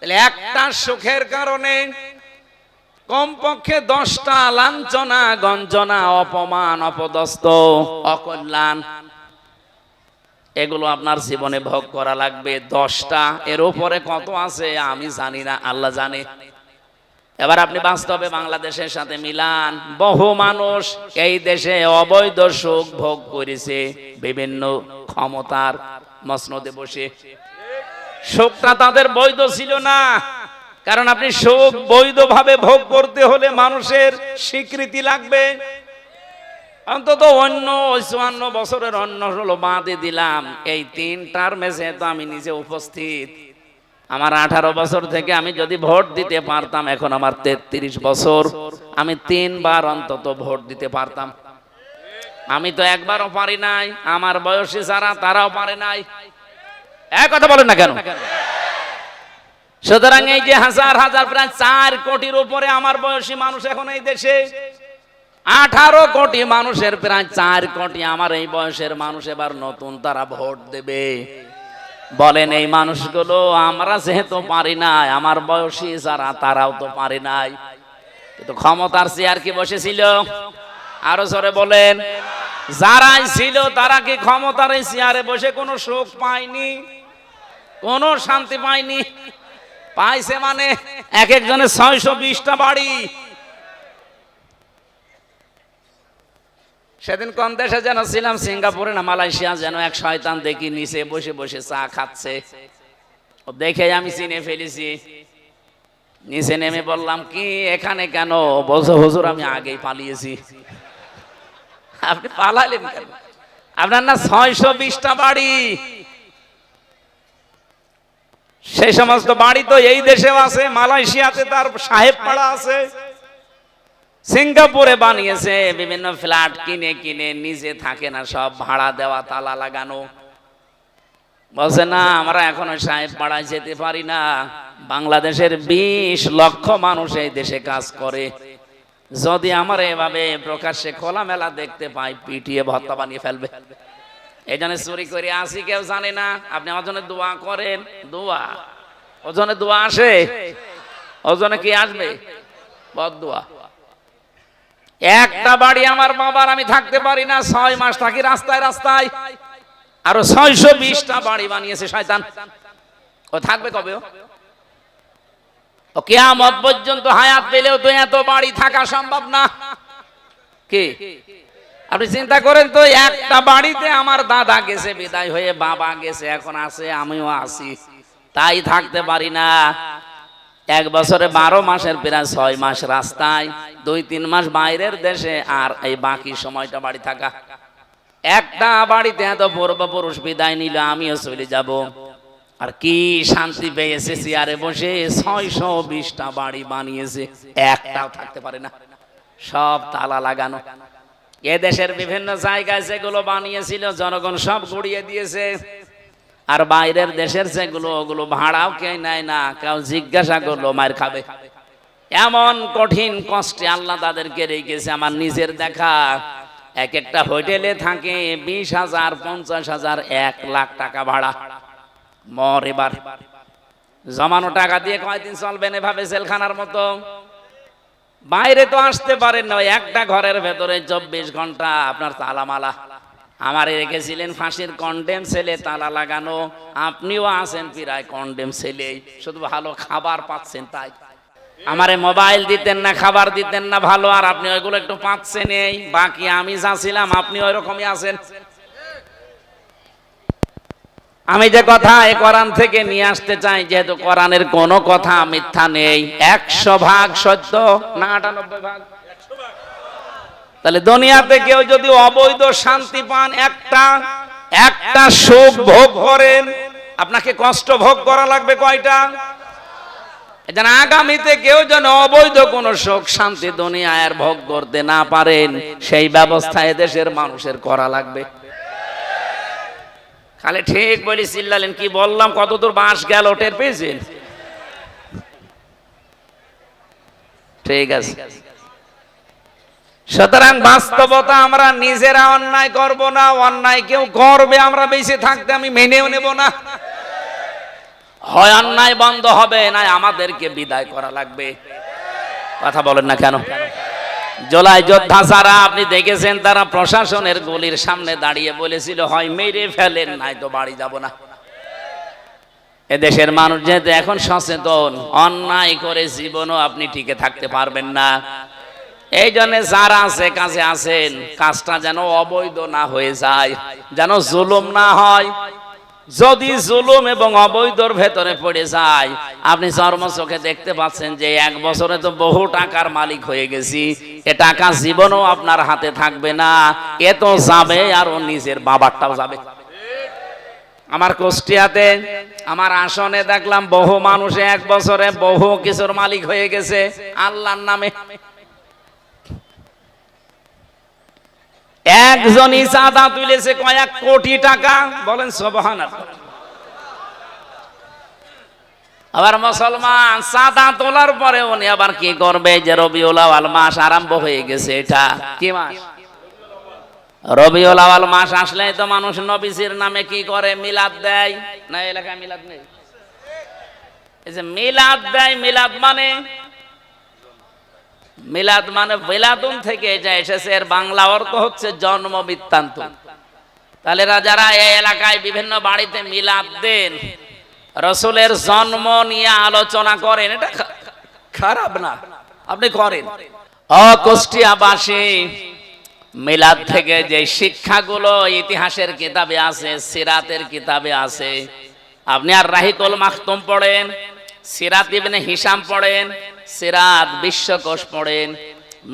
Speaker 1: তাহলে একটা সুখের কারণে কমপক্ষে 10টা লাঞ্ছনা, গঞ্জনা, অপমান, অপদস্থ, অকল্যাণ, এগুলো আপনার জীবনে ভোগ করা লাগবে 10টা। এর উপরে কত আছে আমি জানি না, আল্লাহ জানে। এবার আপনি বাস্তবে বাংলাদেশের সাথে মিলান, বহু মানুষ এই দেশে অবৈধ সুখ ভোগ করেছে বিভিন্ন ক্ষমতার মসনদে বসে। সুখটা তাদের বৈধ ছিল না, কারণ আপনি সুখ বৈধভাবে ভোগ করতে হলে মানুষের স্বীকৃতি লাগবে। অন্তত অন্য 54 বছরের অন্য হলো বাদে দিলাম, এই 3 টার্মে তো আমি নিজে উপস্থিত। আমার 18 বছর থেকে আমি যদি ভোট দিতে পারতাম, এখন আমার 33 বছর, আমি 3 বার অন্তত ভোট দিতে পারতাম। আমি তো একবারও পারি নাই, আমার বয়সী যারা তারাও পারে নাই। এক কথা বলেন না কেন? সুতরাং এই যে হাজার হাজার প্রায় 4 কোটির উপরে আমার বয়সী মানুষ এখন এই দেশে, 18 কোটি মানুষের প্রায় 4 কোটি আমার এই বয়সের মানুষ এবার নতুন তারা ভোট দেবে। বলেন এই মানুষগুলো, আমরা যেহেতু পারি নাই, আমার বয়সী যারা তারাও তো পারি নাই, কিন্তু ক্ষমতার চেয়ার কি বসেছিল? আরো জোরে বলেন, যারাই ছিল তারা কি ক্ষমতার এই চেয়ারে বসে কোনো সুখ পায়নি, কোনো শান্তি পায়নি? পাইছে মানে এক একজনের 620টা বাড়ি। সেদিন কোন দেশে যেন ছিলাম, সিঙ্গাপুরে না মালয়েশিয়া, যেন এক শয়তান দেখি নিচে বসে বসে চা খাচ্ছে। দেখে আমি চিনে ফেলেছি, নিচে নেমে বললাম, কি এখানে কেন? বলছে, হুজুর আমি আগেই পালিয়েছি। আপনি পালালেন কেন? আপনার না 620টা বাড়ি। সেই সমস্ত বাড়ি তো এই দেশেও আছে, মালয়েশিয়াতে তার সাহেব পাড়া আছে, সিঙ্গাপুরে বানিয়েছে বিভিন্ন ফ্ল্যাট কিনে কিনে, নিজে থাকে না, সব ভাড়া দেওয়া, তালা লাগানো। বলছে না আমরা এখনো সাহেব পাড়ায় যেতে পারি না। বাংলাদেশের 20 লক্ষ মানুষ এই দেশে কাজ করে, যদি আমার এভাবে প্রকাশ্যে খোলামেলা দেখতে পাই, পিটিয়ে ভর্তা বানিয়ে ফেলবে। এই জন্য চুরি করে আসি, কেউ জানে না। আপনি আমার জন্য দোয়া করেন, দোয়া ওজনে দোয়া আসে, ওজনে কি আসবে? বদদোয়া। একটা বাড়ি আমার বাবার আমি থাকতে পারি না, 6 মাস থাকি রাস্তায় রাস্তায়। আরো 620টা বাড়ি বানিয়েছে শয়তান। ও থাকবে কবে? ও কিয়ামত পর্যন্ত হায়াত পেলেও তো এত বাড়ি থাকা সম্ভব না। কি আপনি চিন্তা করেন তো, একটা বাড়িতে আমার দাদা গেছে বিদায় হয়ে, বাবা গেছে, এখন আছে, আমিও আছি, তাই থাকতে পারি না। এক বছরে 12 মাসের প্রায় 6 মাস রাস্তায়, 2-3 মাস বাইরের দেশে, আর এই বাকি সময়টা বাড়ি থাকা। একটা বাড়িতে এত পূর্বপুরুষ বিদায় নিল, আমিও চলে যাব। আর কি শান্তি পেয়েছে, চেয়ারে বসে 620টা বাড়ি বানিয়েছে, একটাও থাকতে পারে না, সব তালা লাগানো। এ দেশের বিভিন্ন জায়গায় যেগুলো বানিয়েছিল জনগণ সব গুড়িয়ে দিয়েছে, আর বাইরের দেশের যেগুলো, ওগুলো ভাড়াও কেউ নেয় না, কেউ জিজ্ঞাসা করলো মার খাবে। এমন কঠিন কষ্টে আল্লাহ তাদেরকে রেখেছে। আমার নিজের দেখা, এক একটা হোটেলে থাকে 20,000, 50,000, 1 লাখ টাকা ভাড়া। মর এবার জমানো টাকা দিয়ে কয়দিন চলবেন এভাবে জেলখানার মতো? বাইরে তো আসতে পারেন না, একটা ঘরের ভেতরে 24 ঘন্টা আপনার তালামালা। আমার রেখেছিলেন ফাঁসির কন্ডেম সেলে, তালা লাগানো। আপনিও আছেন প্রায় কন্ডেম সেলে, শুধু ভালো খাবার পাচ্ছেন তাই। আমারে মোবাইল দিতেন না, খাবার দিতেন না ভালো, আর আপনি ওইগুলো একটু পাচ্ছেন। এই বাকি আমি যা ছিলাম আপনি ওই রকমই আছেন। আমি যে কথা এই কোরআন থেকে নিয়ে আসতে চাই, যেহেতু কোরআনের কোনো কথা মিথ্যা নেই, 100% সত্য না 98%? তাহলে দুনিয়াতে কেউ যদি অবৈধ শান্তি পান, একটা সুখ ভোগ করেন, আপনাকে কষ্ট ভোগ করা লাগবে কয়টা? যেন আগামীতে কেউ যেন অবৈধ কোন সুখ শান্তি দুনিয়ায় ভোগ করতে না পারেন, সেই ব্যবস্থা এদেশের মানুষের করা লাগবে। খালি ঠিক বলি চিল্লালেন, কি বললাম, কতদূর বাঁশ গেল টের পেয়েছেন? ঠিক আছে। সুতরাং বাস্তবতা, আমরা নিজেরা অন্যায় করব না, অন্যায় কেউ করবে আমরা বেঁচে থাকতে আমি মেনেও নেব না। হয় অন্যায় বন্ধ হবে, না আমাদেরকে বিদায় করা লাগবে। কথা বলেন না কেন? জুলাই যোদ্ধা যারা আপনি দেখেছেন, তারা প্রশাসনের গলির সামনে দাঁড়িয়ে বলেছিল, হয় মেরে ফেলেন, নাই তো বাড়ি যাব না। এদেশের মানুষ যেহেতু এখন সচেতন, অন্যায় করে জীবনও আপনি টিকে থাকতে পারবেন না। এই জন্য যারা আছে কাজে আছেন, কাজটা যেন অবৈধ না হয়ে যায়, যেন জুলুম না হয়। যদি জুলুম এবং অবৈধর ভেতরে পড়ে যায়, আপনি চর্ম চোখে দেখতে পাচ্ছেন যে 1 বছরে তো বহু টাকার মালিক হয়ে গেছি, এ টাকা জীবনও আপনার হাতে থাকবে না, এ তো যাবে, আর ও নিজের বাবারটাও যাবে। আমার কুষ্টিয়াতে আমার আসনে দেখলাম বহু মানুষ 1 বছরে বহু কিছুর মালিক হয়ে গেছে আল্লাহর নামে। একজনই চাঁদা তুলেছে কয়েক কোটি টাকা, বলেন সুবহানাল্লাহ। আবার মুসলমান চাঁদা তোলার পরে উনি আবার কি করবে, যে রবিউল আউয়াল মাস আরম্ভ হয়ে গেছে, এটা কি মাস? রবিউল আউয়াল মাস আসলেই তো মানুষ নবীজির নামে কি করে, মিলাদ দেয় না? এলাকায় মিলাদ নেই? এই যে মিলাদ দেয়, মিলাদ মানে বেলাদুন থেকে যা এসেছে, এর বাংলা অর্থ হচ্ছে জন্ম বৃত্তান্ত। তাহলে যারা এই এলাকায় বিভিন্ন বাড়িতে মিলাদ দেন, রসুলের জন্ম নিয়ে আলোচনা করেন, এটা খারাপ না, আপনি করেন। কুষ্টিয়াবাসী, মিলাদ থেকে যে শিক্ষাগুলো ইতিহাসের কিতাবে আছে, সিরাতের কিতাবে আছে, আপনি আর রাহিকুল মাখতুম পড়েন, সিরাত ইবনে হিশাম পড়েন, সিরাত বিশ্বকোষ পড়েন,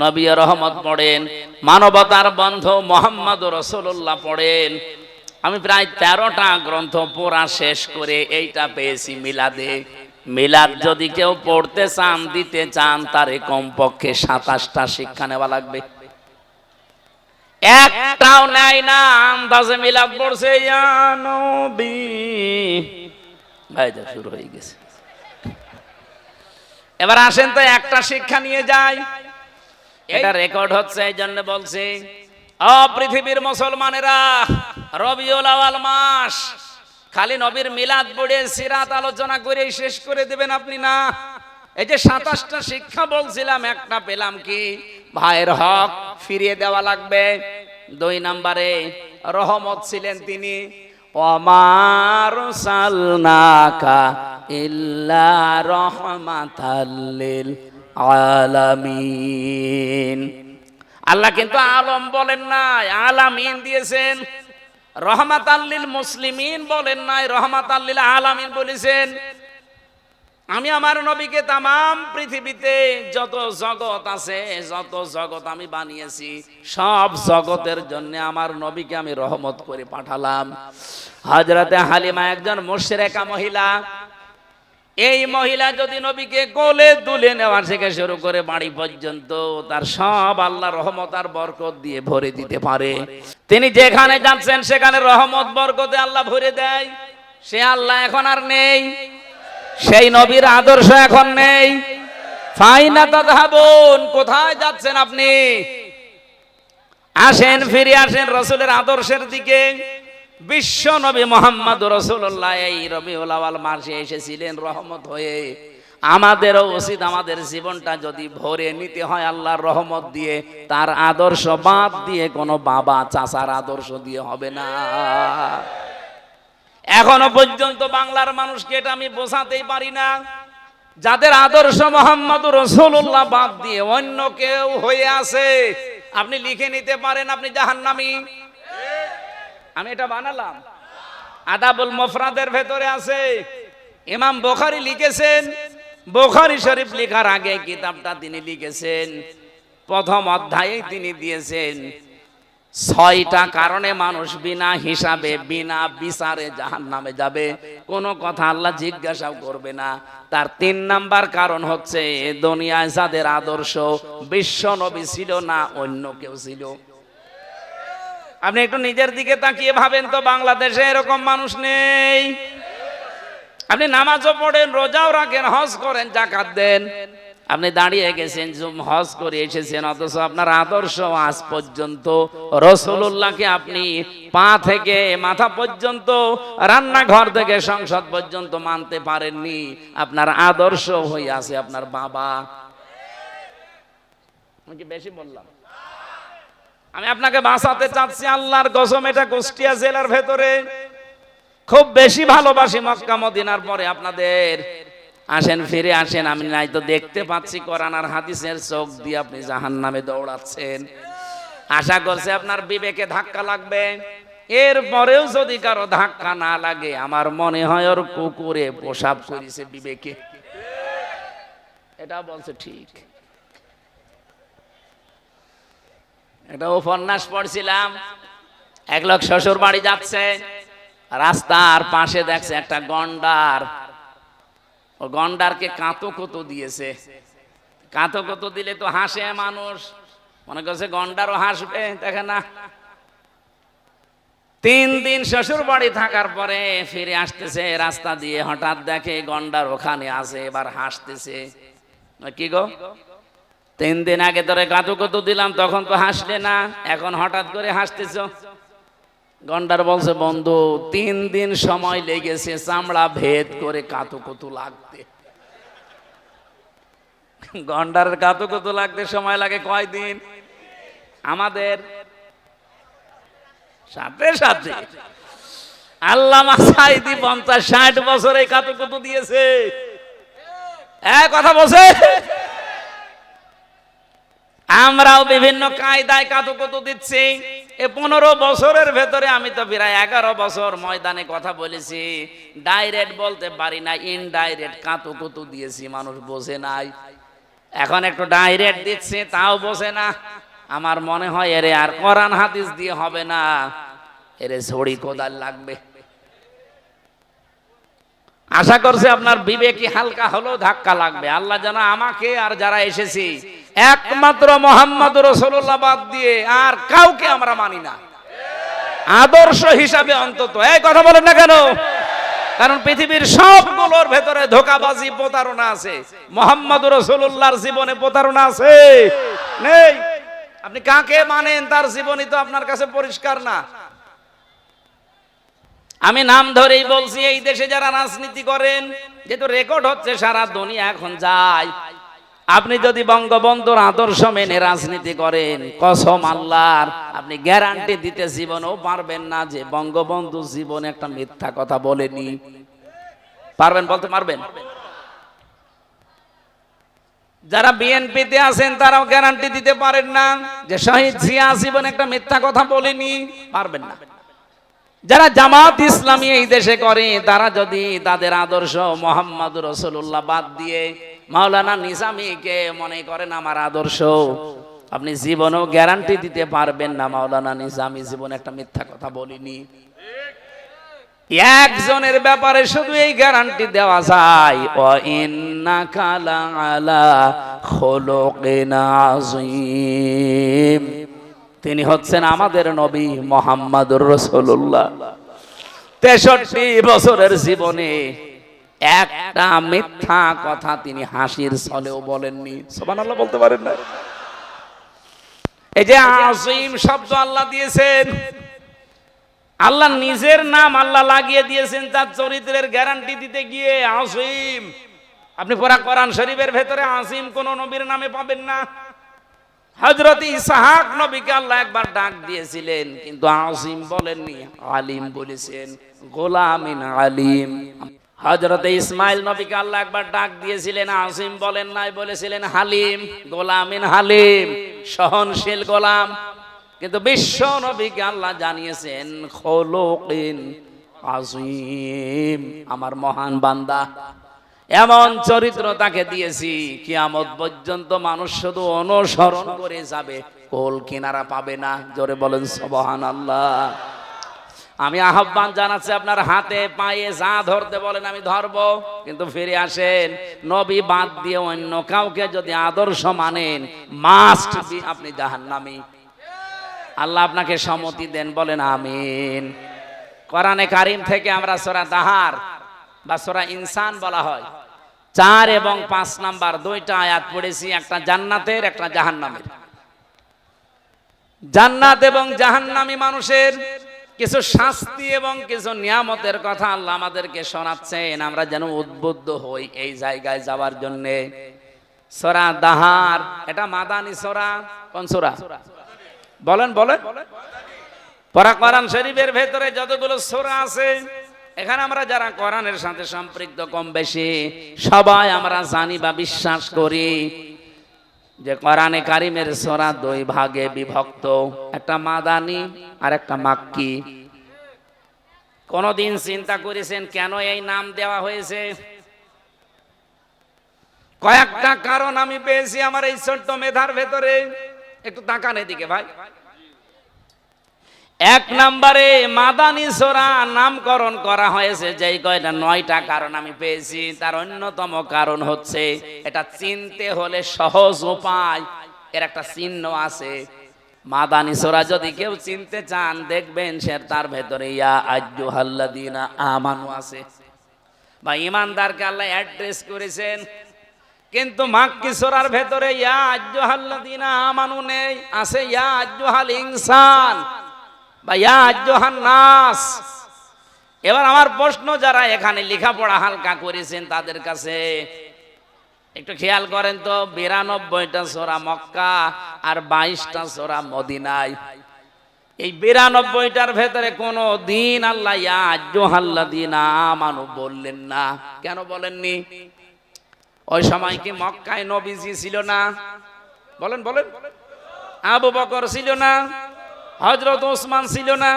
Speaker 1: নবী রহমত পড়েন, মানবতার বন্ধু মুহাম্মদ রাসূলুল্লাহ পড়েন। আমি প্রায় 13টা গ্রন্থ পড়া শেষ করে এইটা পেয়েছি মিলাদে। মিলাদ যদি কেউ পড়তে চান, দিতে চান, তারে কমপক্ষে 27টা শিক্ষা নেওয়া লাগবে। একটাও নাই না, আন্দাজে মিলাদ পড়ছে, ইয়া নবী ভাইটা শুরু হয়ে গেছে। এবার আসেন তো একটা শিক্ষা নিয়ে যাই, এটা রেকর্ড হচ্ছে, এই জন্য বলছি, পৃথিবীর মুসলমানেরা, রবিউল আউয়াল মাস খালি নবীর মিলাদ পড়ে সিরাত আলোচনা করে শেষ করে দেবেন আপনি না। এই যে 27টা শিক্ষা বলছিলাম, একটা পেলাম কি, ভাইয়ের হক ফিরিয়ে দেওয়া লাগবে। 2 নম্বরে রহমত ছিলেন তিনি, ওমা আরসালনাকা ইল্লা রাহমাতাল লিল আলামিন। আল্লাহ কিন্তু আলম বলেন নাই, আলামিন দিয়েছেন। রহমাতাল লিল মুসলিমিন বলেন নাই, রহমাতাল লিল আলামিন বলেছেন। আমি আমার নবীকে তামাম পৃথিবীতে যত জগৎ আছে, যত জগৎ আমি বানিয়েছি, সব জগতের জন্য আমার নবীকে আমি রহমত করে পাঠালাম। হযরতে হালিমা একজন মুশরিকা মহিলা। এই মহিলা যদি নবীকে কোলে তুলে নেওয়া থেকে শুরু করে বাড়ি পর্যন্ত তার সব আল্লাহ রহমত আর বরকত দিয়ে ভরে দিতে পারে। তিনি যেখানে যাচ্ছেন সেখানে রহমত বরকতে আল্লাহ ভরে দেয়। সে আল্লাহ এখন আর নেই, সেই নবীর আদর্শ এখন নেই। ফাইনা তাযহাবুন, কোথায় যাচ্ছেন আপনি? আসেন, ফিরে আসেন রাসূলের আদর্শের দিকে। বিশ্ব নবী মুহাম্মদুর রাসূলুল্লাহ এই রবিউল আউয়াল মাসে এসেছিলেন রহমত হয়ে। আমাদেরও উচিত আমাদের জীবনটা যদি ভরে নিতে হয় আল্লাহর রহমত দিয়ে, তার আদর্শ বাদ দিয়ে কোনো বাবা চাচার আদর্শ দিয়ে হবে না। এখনো পর্যন্ত বাংলার মানুষকে এটা আমি বোঝাতেই পারি না, যাদের আদর্শ মুহাম্মদুর রাসূলুল্লাহ বাদ দিয়ে অন্য কেউ হয়ে আছে, আপনি লিখে নিতে পারেন আপনি জাহান্নামী। আমি এটা বানালাম, আদাবুল মুফরাদের ভেতরে আছে। ইমাম বুখারী লিখেছেন, বুখারী শরীফ লেখার আগে কিতাবটা তিনি লিখেছেন, প্রথম অধ্যায়ে তিনি দিয়েছেন 6টা কারণে মানুষ বিনা হিসাবে বিনা বিচারে জাহান্নামে যাবে, কোনো কথা আল্লাহ জিজ্ঞাসাও করবে না। তার 3 নাম্বার কারণ হচ্ছে দুনিয়ায় যাদের আদর্শ বিশ্ব নবী ছিল না, অন্য কেউ ছিল। আপনি একটু নিজের দিকে তাকিয়ে ভাবেন তো, বাংলাদেশে এরকম মানুষ নেই? আপনি নামাজও পড়েন, রোজাও রাখেন, হজ করেন, যাকাত দেন, আপনি দাঁড়িয়ে গেছেন, হজ করে এসেছেন, অথচ আপনার আদর্শ আজ পর্যন্ত রাসূলুল্লাহকে আপনি পা থেকে মাথা পর্যন্ত, রান্নাঘর থেকে সংসদ পর্যন্ত মানতে পারেননি। আপনার আদর্শ হয়ে আছে আপনার বাবা। আমি কি বেশি বললাম? আমি আপনাকে বাঁচাতে চাচ্ছি আল্লাহর কসম, এটা কুষ্টিয়া জেলার ভেতরে খুব বেশি ভালোবাসি মক্কা মদিনার পরে আপনাদের। আসেন, ফিরে আসেন। আমি নাই তো দেখতে পাচ্ছি কোরআন আর হাদিসের চোখ দিয়ে আপনি জাহান্নামে দৌড়াচ্ছেন। আশা করছি আপনার বিবেকে ধাক্কা লাগবে। এরপরেও যদি কারো ধাক্কা না লাগে, আমার মনে হয় ওর কুকুরে প্রসাব করেছে বিবেকে। এটা বলছে ঠিক। একটা উপন্যাস পড়ছিলাম, এক লোক শ্বশুর বাড়ি যাচ্ছে, রাস্তার পাশে দেখছে একটা গন্ডার। ও গন্ডারকে কাঁতো কুতো দিয়েছে। কাঁতো কুতো দিলে তো হাসে মানুষ, মনে করছে গন্ডারও হাসবে, দেখে না। 3 দিন শ্বশুর বাড়ি থাকার পরে ফিরে আসতেছে রাস্তা দিয়ে, হঠাৎ দেখে গন্ডার ওখানে আছে, এবার হাসতেছে। কি গো, 3 দিন আগে তোরে কাঁতো কুতো দিলাম, তখন তো হাসলে না, এখন হঠাৎ করে হাসতেছ? গন্ডার বলছে, বন্ধু 3 দিন সময় লেগেছে চামড়া ভেদ করে কাঁতো কুতো লাগতে। গন্ডারের কাঁতো কুতো লাগতে সময় লাগে কয়দিন? আমাদের সাথে সাথে আল্লামা সাঈদী 50-60 বছরে কাঁতো কুতো দিয়েছে। কথা বলছে। আমরাও বিভিন্ন কায়দায় কাঁতো কুতো দিচ্ছি। 15 বছরের ভেতরে আমি তো প্রায় 11 বছর ময়দানে কথা বলেছি। ডাইরেক্ট বলতে পারি না, ইনডাইরেক্ট কাঁতো কুতো দিয়েছি, মানুষ বোঝে নাই। এখন একটু ডাইরেক্ট দিচ্ছে, তাও বোঝে না। আমার মনে হয় এরে আর কোরআন হাদিস দিয়ে হবে না, এরে ছড়ি কোদাল লাগবে। আশা করছি আপনার বিবেকে হালকা হলেও ধাক্কা লাগবে। আল্লাহ যেন আমাকে আর যারা এসেছি একমাত্র মুহাম্মদুর রাসূলুল্লাহ বাদ দিয়ে আর কাউকে আমরা মানি না আদর্শ হিসাবে অন্তত। এই কথা বলেন না কেন? কারণ পৃথিবীর সবগুলোর ভেতরে ধোঁকাবাজি, প্রতারণা আছে। মুহাম্মদুর রাসূলুল্লাহর জীবনে প্রতারণা আছে? নেই। আপনি কাকে মানেন তার জীবনই তো আপনার কাছে পরিষ্কার না। আমি নাম ধরেই বলছি, এই দেশে যারা রাজনীতি করেন, যেহেতু রেকর্ড হচ্ছে সারা দুনিয়া এখন যায়, আপনি যদি বঙ্গবন্ধুর আদর্শ মেনে রাজনীতি করেন, কসম আল্লাহর, আপনি গ্যারান্টি দিতে জীবনেও পারবেন না যে বঙ্গবন্ধু জীবনে একটা মিথ্যা কথা বলেনি। পারবেন? বলতে পারবেন? যারা বিএনপিতে আছেন তারাও গ্যারান্টি দিতে পারেন না যে শহীদ জিয়া জীবন একটা মিথ্যা কথা বলেনি, পারবেন না। যারা জামাত ইসলামী এই দেশে করে তারা যদি তাদের আদর্শ মুহাম্মদুর রাসূলুল্লাহ বাদ দিয়ে মাওলানা নিজামীকে মনে করেন আমার আদর্শ, আপনি জীবনেও গ্যারান্টি দিতে পারবেন না মাওলানা নিজামী জীবনে একটা মিথ্যা কথা বলেনি। একজনের ব্যাপারে শুধু এই গ্যারান্টি দেওয়া যায়, ওয়া ইন্নাকা লাআলা খুলুকিন আযীম, তিনি হচ্ছেন আমাদের নবী মুহাম্মদুর রাসূলুল্লাহ। 63 বছরের জীবনে একটা মিথ্যা কথা তিনি হাসির ছলেও বলেননি। সুবহানাল্লাহ বলতে পারেন না? এই যে আযীম শব্দ আল্লাহ দিয়েছেন, আল্লাহ নিজের নাম আল্লাহ লাগিয়ে দিয়েছেন তার চরিত্রের গ্যারান্টি দিতে গিয়ে। আযীম, আপনি পুরা কোরআন শরীফের ভেতরে আযীম কোন নবীর নামে পাবেন না। হযরত ইসহাক নবীকে আল্লাহ একবার ডাক দিয়েছিলেন কিন্তু আযীম বলেননি, আলিম বলেছেন, গোলামিন আলিম। হযরত ইসমাইল নবীকে আল্লাহ একবার ডাক দিয়েছিলেন, আযীম বলেন নাই, বলেছিলেন হালিম, গোলামিন হালিম, সহনশীল গোলাম। কিন্তু বিশ্ব নবীকে আল্লাহ জানিয়েছেন খুলুকিন আযীম, আমার মহান বান্দা। এমন চরিত্র তাকে দিয়েছি কিয়ামত পর্যন্ত মানুষ শুধু অনুসরণ করে যাবে, কোল কিনারা পাবে না। জোরে বলেন সুবহানাল্লাহ। আমি আহ্বান জানাচ্ছি, আপনার হাতে পায়ে যা ধরতে বলেন আমি ধরবো, কিন্তু ফিরে আসেন নবী বাদ দিয়ে অন্য কাউকে যদি আদর্শ মানেন মাস্ট বি আপনি জাহান্নামী। আল্লাহ আপনাকে সম্মতি দেন, বলেন আমিন। কোরআনে কারীম থেকে আমরা সূরা দাহার বা সূরা ইনসান বলা হয় 4 এবং 5 নাম্বার দুইটা আয়াত পড়েছি, একটা জান্নাতের একটা জাহান্নামের। জান্নাত এবং জাহান্নামী মানুষের কিছু শাস্তি এবং কিছু নিয়ামতের কথা আল্লাহ আমাদেরকে শোনাচ্ছেন, আমরা যেন উদ্বুদ্ধ হই এই জায়গায় যাওয়ার জন্য। সূরা দাহার এটা মাদানী সূরা। কোন সূরা বলেন? বলেন। পরা কোরআন শরীফের ভেতরে যতগুলো সূরা আছে, এখানে আমরা যারা কোরআনের সাথে সম্পৃক্ত কম বেশি সবাই আমরা জানি বা বিশ্বাস করি যে কোরআনে কারীমের সূরা 2 ভাগে বিভক্ত, একটা মাদানী আর একটা মাক্কি। কোনদিন চিন্তা করেছেন কেন এই নাম দেওয়া হয়েছে? কয়েকটা কারণ আমি পেয়েছি আমার এই ছোট্ট মেধার ভেতরে। একটু তাকান এদিকে ভাই। এক নম্বরে মাদানী সূরা নামকরণ করা হয়েছে যেই কয়টা 9টা কারণ আমি পেয়েছি, তার অন্যতম কারণ হচ্ছে এটা চিনতে হলে সহজ উপায়, এর একটা চিহ্ন আছে। মাদানী সূরা যদি কেউ চিনতে চান দেখবেন সে তার ভেতরে ইয়া আইয়ুহাল্লাযীনা আমানু আছে, বা ঈমানদারকে আল্লাহ অ্যাড্রেস করেছেন। কিন্তু মাক্কি সূরার ভেতরে ইয়া আইয়ুহাল্লাযীনা আমানু নেই, আছে ইয়া আইয়ুহাল ইনসান বা ইয়া আইয়ুহান নাস। এবার আমার প্রশ্ন, যারা এখানে লেখাপড়া হালকা করেছেন তাদের কাছে একটু খেয়াল করেন তো, 92টা সূরা মক্কা আর 22টা সূরা মদিনায়। এই 92টার ভেতরে কোনো দিন আল্লাহ ইয়া আইয়ুহাল্লাযীনা আমানু বললেন না। কেন বলেননি? ওই সময় কি মক্কায় নবীজি ছিল না? বলেন বলেন। আবু বকর ছিল না? হযরত ওসমান ছিল না?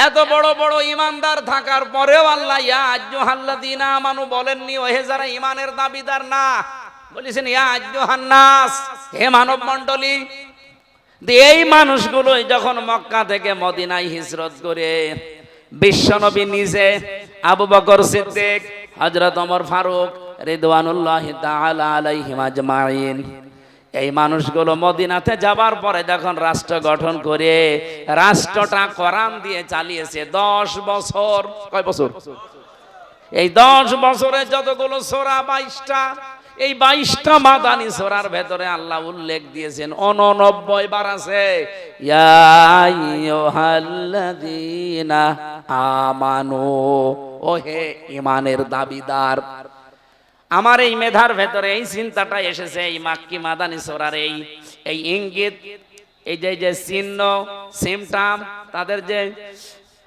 Speaker 1: এত বড় বড় ঈমানদার থাকার পরেও আল্লাহ ইয়া আইয়ুহাল্লাযীনা আমানু বলেননি। ওহে যারা ঈমানের দাবিদার না, বলেছেন ইয়া আইয়ুহান নাস, হে মানব মণ্ডলী। এই মানুষগুলোই যখন মক্কা থেকে মদিনায় হিজরত করে বিশ্বনবী নিজে, আবু বকর সিদ্দিক, হযরত ওমর ফারুক রিদওয়ানুল্লাহি তাআলা আলাইহিম আজমাইন, এই মানুষগুলো মদিনাতে যাবার পরে যখন রাষ্ট্র গঠন করে রাষ্ট্রটা কোরআন দিয়ে চালিয়েছে 10 বছর। কয় বছর? এই 10 বছরে যতগুলো সূরা 22টা, এই 22টা মাদানী সূরার ভেতরে আল্লাহ উল্লেখ দিয়েছেন 89 বার আছে ইয়া আইয়ুহাল্লাযীনা আমানু, ওহে ঈমানের দাবিদার। আমার এই মেধার ভেতরে এই চিন্তাটা এসেছে এই মাক্কি মাদানী সূরার এই ইঙ্গিত, এই যে চিহ্ন সিমটাম, তাদের যে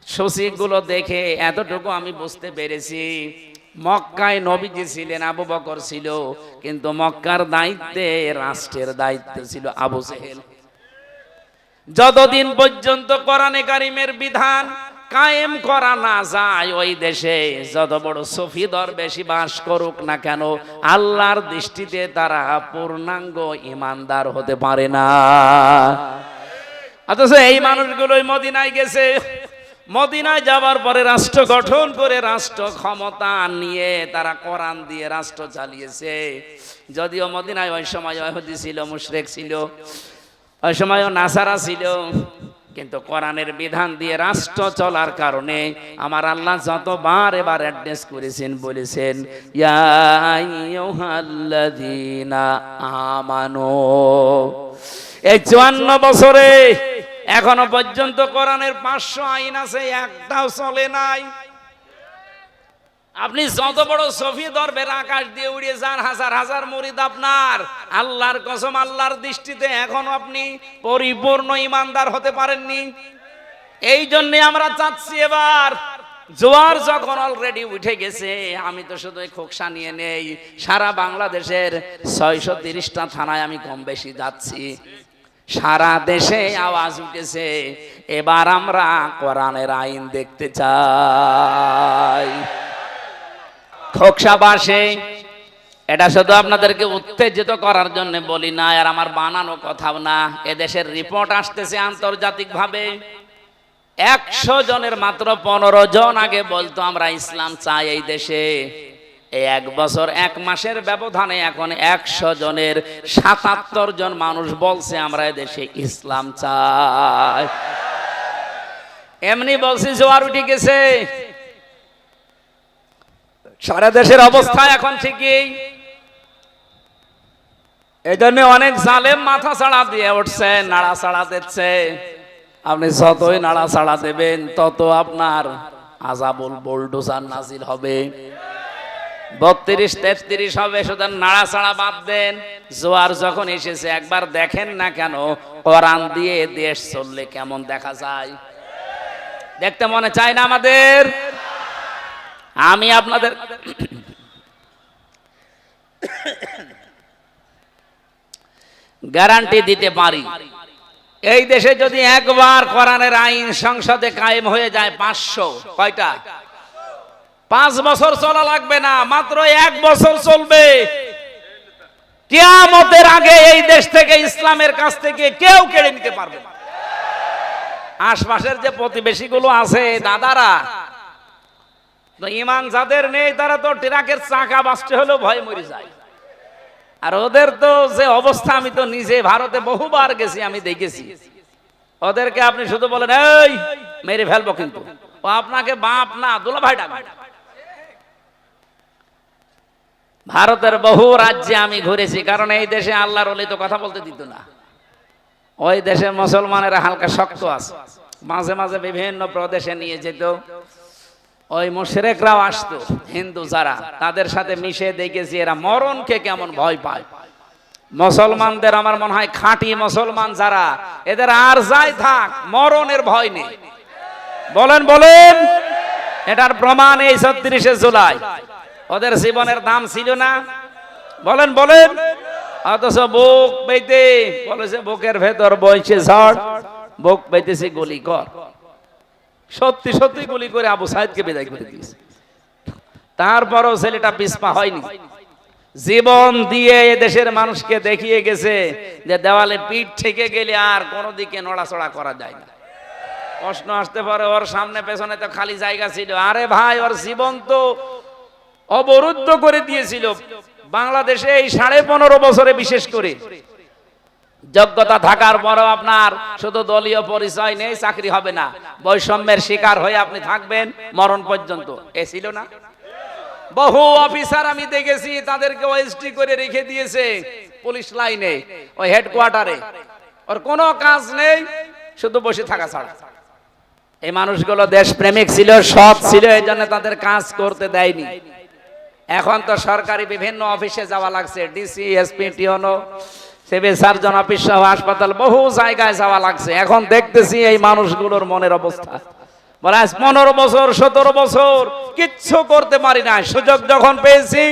Speaker 1: সূচিগুলো দেখে এতটুকু আমি বুঝতে পেরেছি মক্কায় নবীজি ছিলেন, আবু বকর ছিল, কিন্তু মক্কার দায়িত্বে, রাষ্ট্রের দায়িত্বে ছিল আবু জেহেল। যতদিন পর্যন্ত কোরআনে কারিমের বিধান কায়েম করা না যায়, ওই দেশে যত বড় সুফি দরবেশি বাস করুক না কেন, আল্লাহর দৃষ্টিতে তারা পূর্ণাঙ্গ ইমানদার হতে পারে না। অথচ এই মানুষগুলোই মদিনায় গেছে, মদিনায় যাওয়ার পরে রাষ্ট্র গঠন করে রাষ্ট্র ক্ষমতা নিয়ে তারা কোরআন দিয়ে রাষ্ট্র চালিয়েছে। যদিও মদিনায় ওই সময় ইহুদি ছিল, মুশরিক ছিল, ওই সময়ও নাসারা ছিল, কিন্তু কোরআনের বিধান দিয়ে রাষ্ট্র চলার কারণে আমার আল্লাহ যতবার এবার অ্যাড্রেস করেছেন, বলেছেন ইয়া আইয়ুহাল্লাযীনা আমানু। এই 54 বছরে এখনো পর্যন্ত কোরআনের 500 আইন আছে, একটাও চলে নাই। আপনি যত বড় সফি দরবের আকাশ দিয়ে উড়িয়ে যান, হাজার হাজার মুরিদ আপনার, আল্লাহর কসম আল্লাহর দৃষ্টিতে এখনো আপনি পরিপূর্ণ ইমানদার হতে পারেননি। এই জন্য আমরা চাচ্ছি এবার জোয়ার যখন অলরেডি উঠে গেছে, আমি তো শুধু খোকসা নিয়ে নেই, সারা বাংলাদেশের 630টা থানায় আমি কম বেশি যাচ্ছি, সারা দেশে আওয়াজ উঠেছে এবার আমরা কোরআনের আইন দেখতে চাই। খোকসাবাসে এটা শুধু আপনাদেরকে উত্তেজিত করার জন্য বলি না, আর আমার বানানো কথাও না। এদেশের রিপোর্ট আসতেছে আন্তর্জাতিক ভাবে, 100 জনের মাত্র 15 জন আগে বলতো আমরা ইসলাম চাই এই দেশে। এই 1 বছর 1 মাসের ব্যবধানে এখন 100 জনের 77 জন মানুষ বলছে আমরা এই দেশে ইসলাম চাই। এমনি বলছি জোয়ার উঠে গেছে, সারা দেশের অবস্থা এখন ঠিকই। এই জন্য অনেক জালেম মাথা ছাড়া দিয়ে উঠছে, নাড়া ছাড়া দিচ্ছে। আপনি যতই নাড়া ছাড়া দেবেন তত আপনার আযাবুল বুলডোজার নাজিল হবে। 32-33 হবে, সুতরাং নাড়া ছাড়া বাদ দেন। জোয়ার যখন এসেছে একবার দেখেন না কেন কোরআন দিয়ে দেশ চললে কেমন দেখা যায়, দেখতে মনে চায় না আমাদের? আমি আপনাদের গ্যারান্টি দিতে পারি, এই দেশে যদি একবার কোরআনের আইন সংসদে কায়েম হয়ে যায় 500, কয়টা? 5 বছর চলা লাগবে না, মাত্র 1 বছর চলবে। কিয়ামতের আগে এই দেশ থেকে ইসলামের কাছ থেকে কেউ কেড়ে নিতে পারবে না। আশপাশের যে প্রতিবেশীগুলো আছে দাদারা, তো ইমান যাদের নেই তারা তো ট্রাকের চাকা বাঁচতে হলেও ভয় মরে যায়। আর ওদের তো যে অবস্থা, আমি তো নিজে ভারতে বহুবার গেছি, আমি দেখেছি। ওদেরকে আপনি শুধু বলেন এই মেরে ফেলবো, কিন্তু ও আপনাকে বাপ না দুলাভাই ডাকবে। ভারতের বহু রাজ্যে আমি ঘুরেছি, কারণ এই দেশে আল্লাহর ওলি তো কথা বলতে দিত না। ওই দেশে মুসলমানেরা হালকা শক্ত আছে, মাঝে মাঝে বিভিন্ন প্রদেশে নিয়ে যেত। ওই মুশরিকরাও আসতো, হিন্দু যারা, তাদের সাথে মিশে দেখেছি এরা মরণকে কেমন ভয় পায়। মুসলমানদের আমার মনে হয় খাঁটি মুসলমান যারা, এদের আর যাই থাক মরণের ভয় নেই। বলেন বলেন, এটার প্রমাণ এই 36 জুলাই। ওদের জীবনের দাম ছিল না, বলেন বলেন। অথচ বুক পেতে বলেছে, বুকের ভেতর বইছে ঝড়, বুক পেতেছে গুলি কর। সত্যি সত্যি গুলি করে আবু সাইদকে বিদায় করে দিয়েছে। তারপরও ছেলেটা পিছপা হয়নি, জীবন দিয়ে দেশের মানুষকে দেখিয়ে গেছে যে দেওয়ালে পিঠ থেকে গেলে আর কোনো দিকে নড়াচড়া করা যায় না। প্রশ্ন আসতে পারে ওর সামনে পেছনে তো খালি জায়গা ছিল। আরে ভাই, ওর জীবন তো অবরুদ্ধ করে দিয়েছিল। বাংলাদেশে এই 15.5 বছরে বিশেষ করে যোগ্যতা থাকার পরও আপনার শুধু দলীয় পরিচয় নেই, চাকরি হবে না, বৈষম্যের শিকার হয়ে আপনি থাকবেন মরণ পর্যন্ত। এ ছিল না? বহু অফিসার আমি দেখেছি, তাদেরকে ওএসডি করে রেখে দিয়েছে পুলিশ লাইনে, ওই হেডকোয়ার্টারে। ওর কোনো কাজ নেই, শুধু বসে থাকা ছাড়া। এই মানুষগুলো দেশপ্রেমিক ছিল, সৎ ছিল, এই জন্য তাদের কাজ করতে দেয়নি। এখন তো সরকারি বিভিন্ন অফিসে যাওয়া লাগছে, ডিসি, এসপি, টিওনো, সিভিল সার্জন অফিস সহ হাসপাতাল, বহু জায়গায় যাওয়া লাগছে। এখন দেখতেছি এই মানুষগুলোর মনের অবস্থা, বলে আজ 15 বছর 17 বছর কিচ্ছু করতে পারি না, সুযোগ যখন পেয়েছি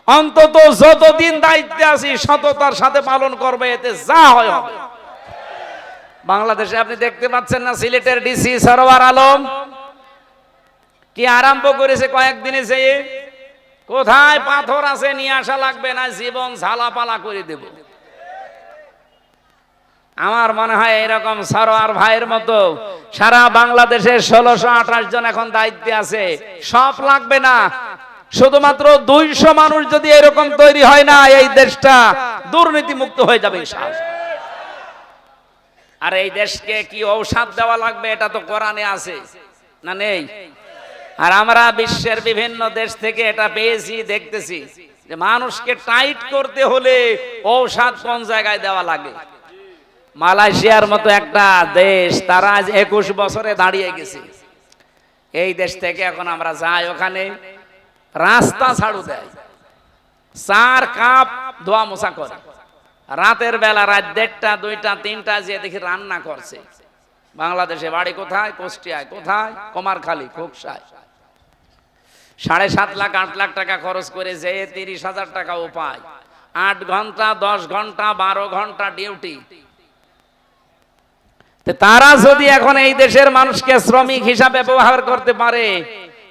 Speaker 1: অন্তত যতদিন দায়িত্বে আছি সততার সাথে পালন করবে, এতে যা হয় হবে। বাংলাদেশে আপনি দেখতে পাচ্ছেন না, সিলেটের ডিসি সরওয়ার আলম কি আরম্ভ করেছে কয়েকদিনে, যে কোথায় পাথর আছে নিয়ে আসা লাগবে না, জীবন ঝালাপালা করে দেব। আমার মনে হয় এরকম সরওয়ার ভাইয়ের মতো সারা বাংলাদেশে 1628 জন এখন দায়িত্বে আছে, সব লাগবে না, শুধুমাত্র 200 মানুষ যদি এরকম তৈরি হয় না, এই দেশটা দুর্নীতি মুক্ত হয়ে যাবে ইনশাআল্লাহ। আর এই দেশকে কি ঔষধ দেওয়া লাগবে, এটা তো কোরআনে আছে না নেই? আর আমরা বিশ্বের বিভিন্ন দেশ থেকে এটা পেয়েছি, দেখতেছি যে মানুষকে টাইট করতে হলে ঔষধ কোন জায়গায় দেওয়া লাগে। মালয়েশিয়ার মতো একটা দেশ, তারা আজ 21 বছরে দাঁড়িয়ে গেছে। এই দেশ থেকে এখন আমরা যাই, ওখানে রাস্তা ঝাড়ু দেয়, 4 কাপ ধোয়া মোছা করে, রাতের বেলা রাত 1:30, 2টা, 3টা যে দেখি রান্না করছে। বাংলাদেশে বাড়ি কোথায়? কুষ্টিয়ায়। কোথায়? কুমারখালী, খোকসায়। 7.5 লাখ 8 লাখ টাকা খরচ করে যে 30,000 টাকা উপায়, 8 ঘন্টা 10 ঘন্টা 12 ঘন্টা ডিউটি। তারা যদি এখন এই দেশের মানুষকে শ্রমিক হিসাবে ব্যবহার করতে পারে,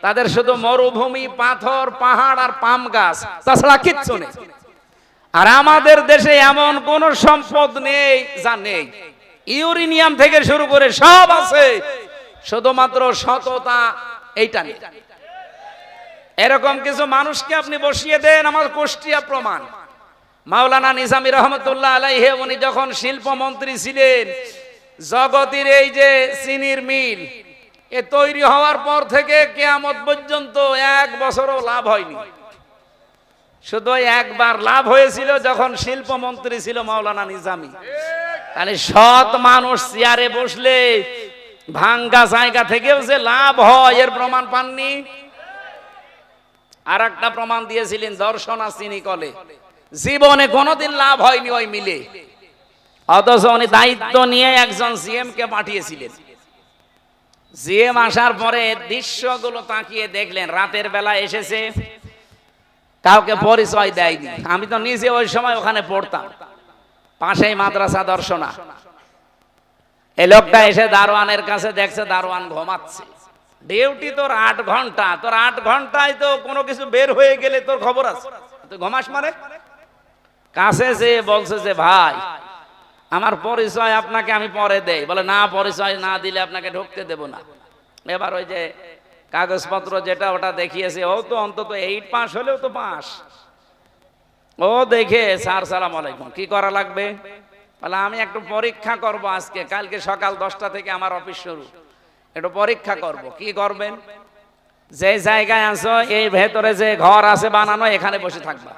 Speaker 1: তাদের শুধু মরুভূমি, পাথর, পাহাড় আর পাম গাছ, তাছাড়া কিচ্ছু নেই। আর আমাদের দেশে এমন কোন সম্পদ নেই যা নেই, ইউরেনিয়াম থেকে শুরু করে সব আছে, শুধুমাত্র সততা এইটা নেই। এরকম কিছু মানুষকে আপনি বসিয়ে দেন, আমার কুষ্টিয়া প্রমাণ। মাওলানা নিজামী রহমতুল্লাহ আলাইহি উনি যখন শিল্পমন্ত্রী ছিলেন, জগতের এই যে চিনির মিল এ তৈরি হওয়ার পর থেকে কিয়ামত পর্যন্ত 1 বছরও লাভ হয়নি। শুধু একবার লাভ হয়েছিল যখন শিল্পমন্ত্রী ছিল মাওলানা নিজামী। তাহলে সৎ মানুষ চেয়ারে বসলে ভাঙ্গা জায়গা থেকেও যে লাভ হয়, এর প্রমাণ পাননি? আর একটা প্রমাণ দিয়েছিলেন দর্শনা চিনি কলে, জীবনে কোনোদিন লাভ হয়নি ওই মিলে, অথচ উনি দায়িত্ব নিয়ে একজন জিএম কে পাঠিয়েছিলেন। জিএম আসার পরে দৃশ্যগুলো তাকিয়ে দেখলেন, রাতের বেলা এসেছে, কাউকে পরিচয় দেয়নি। আমি তো নিজে ওই সময় ওখানে পড়তাম, পাশেই মাদ্রাসা দর্শনা। এই লোকটা এসে দারোয়ানের কাছে দেখছে দারোয়ান ঘুমাচ্ছে। ডিউটি তোর 8 ঘন্টা, তোর 8 ঘন্টায় তো কোনো কিছু বের হয়ে গেলে তোর খবর আছে, তুই ঘুমাস মানে? কাছে যে বলছে যে ভাই আমার পরিচয় আপনাকে আমি পরে দেই। বলে না, পরিচয় না দিলে আপনাকে ঢুকতে দেব না। এবার ওই যে কাগজপত্র যেটা ওটা দেখিয়েছে, ও তো অন্তত 8 পাস হলেও তো পাস। ও দেখে স্যার সালাম আলাইকুম, কি করা লাগবে? বলে আমি একটু পরীক্ষা করব আজকে, কালকে সকাল 10টা থেকে আমার অফিস শুরু, একটু পরীক্ষা করব। কি করবেন? যে জায়গায় আছো এই ভেতরে যে ঘর আছে বানানো, এখানে বসে থাকবা।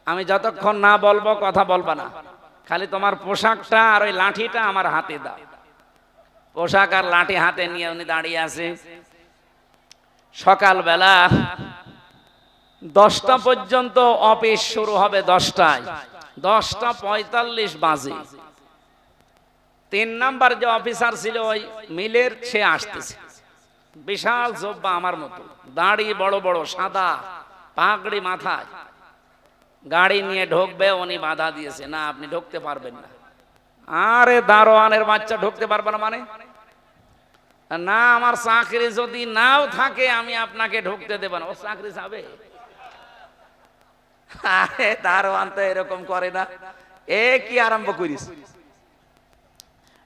Speaker 1: আমি যতক্ষণ না বলবো কথা বলবা না, খালি তোমার পোশাকটা আর ওই লাঠিটা আমার হাতে দাও। পোশাক আর লাঠি হাতে নিয়ে উনি দাঁড়িয়ে আছে। সকালবেলা 10টা পর্যন্ত অফিস শুরু হবে, 10টায়। 10টা 45 বাজে 3 নাম্বার যে অফিসার ছিল ওই মিলের, সে আসতেছে। বিশাল জব্বা আমার মতো, দাড়ি বড় বড়, সাদা পাগড়ি মাথায়। গাড়ি নিয়ে ঢুকবে, উনি বাধা দিয়েছে, না আপনি ঢুকতে পারবেন না। আরে দারোয়ানের বাচ্চা, ঢুকতে পারবে না মানে? না, আমার চাকরি যদি নাও থাকে আমি আপনাকে ঢুকতে দেব না। ও চাকরি যাবে? আরে দারোয়ান তো এরকম করে না। এ কি আরম্ভ করিস?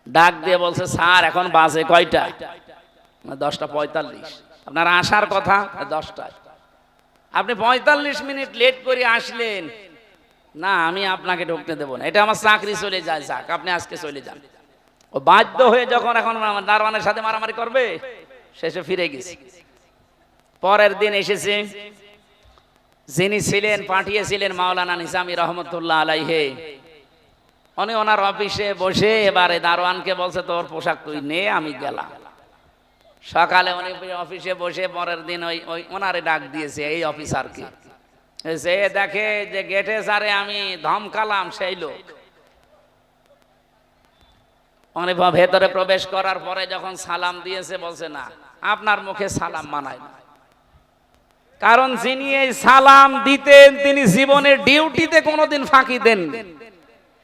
Speaker 1: ডাক দিয়ে বলছে, স্যার এখন বাজে কয়টা? 10টা 45। আপনার আসার কথা 10টায়, আপনি 45 মিনিট লেট করে আসলেন। না, আমি আপনাকে ঢুকতে দেব না, এটা আমার চাকরি চলে যায়, যাক আপনি আজকে চলে যান। ও বাধ্য হয়ে যখন এখন দারোয়ানের সাথে মারামারি করবে, শেষে ফিরে গেছে। পরের দিন এসেছে, যিনি ছিলেন পাঠিয়েছিলেন মাওলানা নিজামী রহমতুল্লাহ আলাইহি, উনি ওনার অফিসে বসে এবারে দারোয়ানকে বলছে, তোর পোশাক তুই নে, আমি গেলাম। সকালে উনি অফিসে বসে পরের দিন ওই ওনারে ডাক দিয়েছে, এই অফিসারকে। সে দেখে যে গেটে যারে আমি ধমকালাম সেই লোক। মানে ভেতরে প্রবেশ করার পরে যখন সালাম দিয়েছে বলছে না, আপনার মুখে সালাম মানায় না। কারণ যিনি এই সালাম দিতেন তিনি জীবনের ডিউটিতে কোনোদিন ফাঁকি দেন।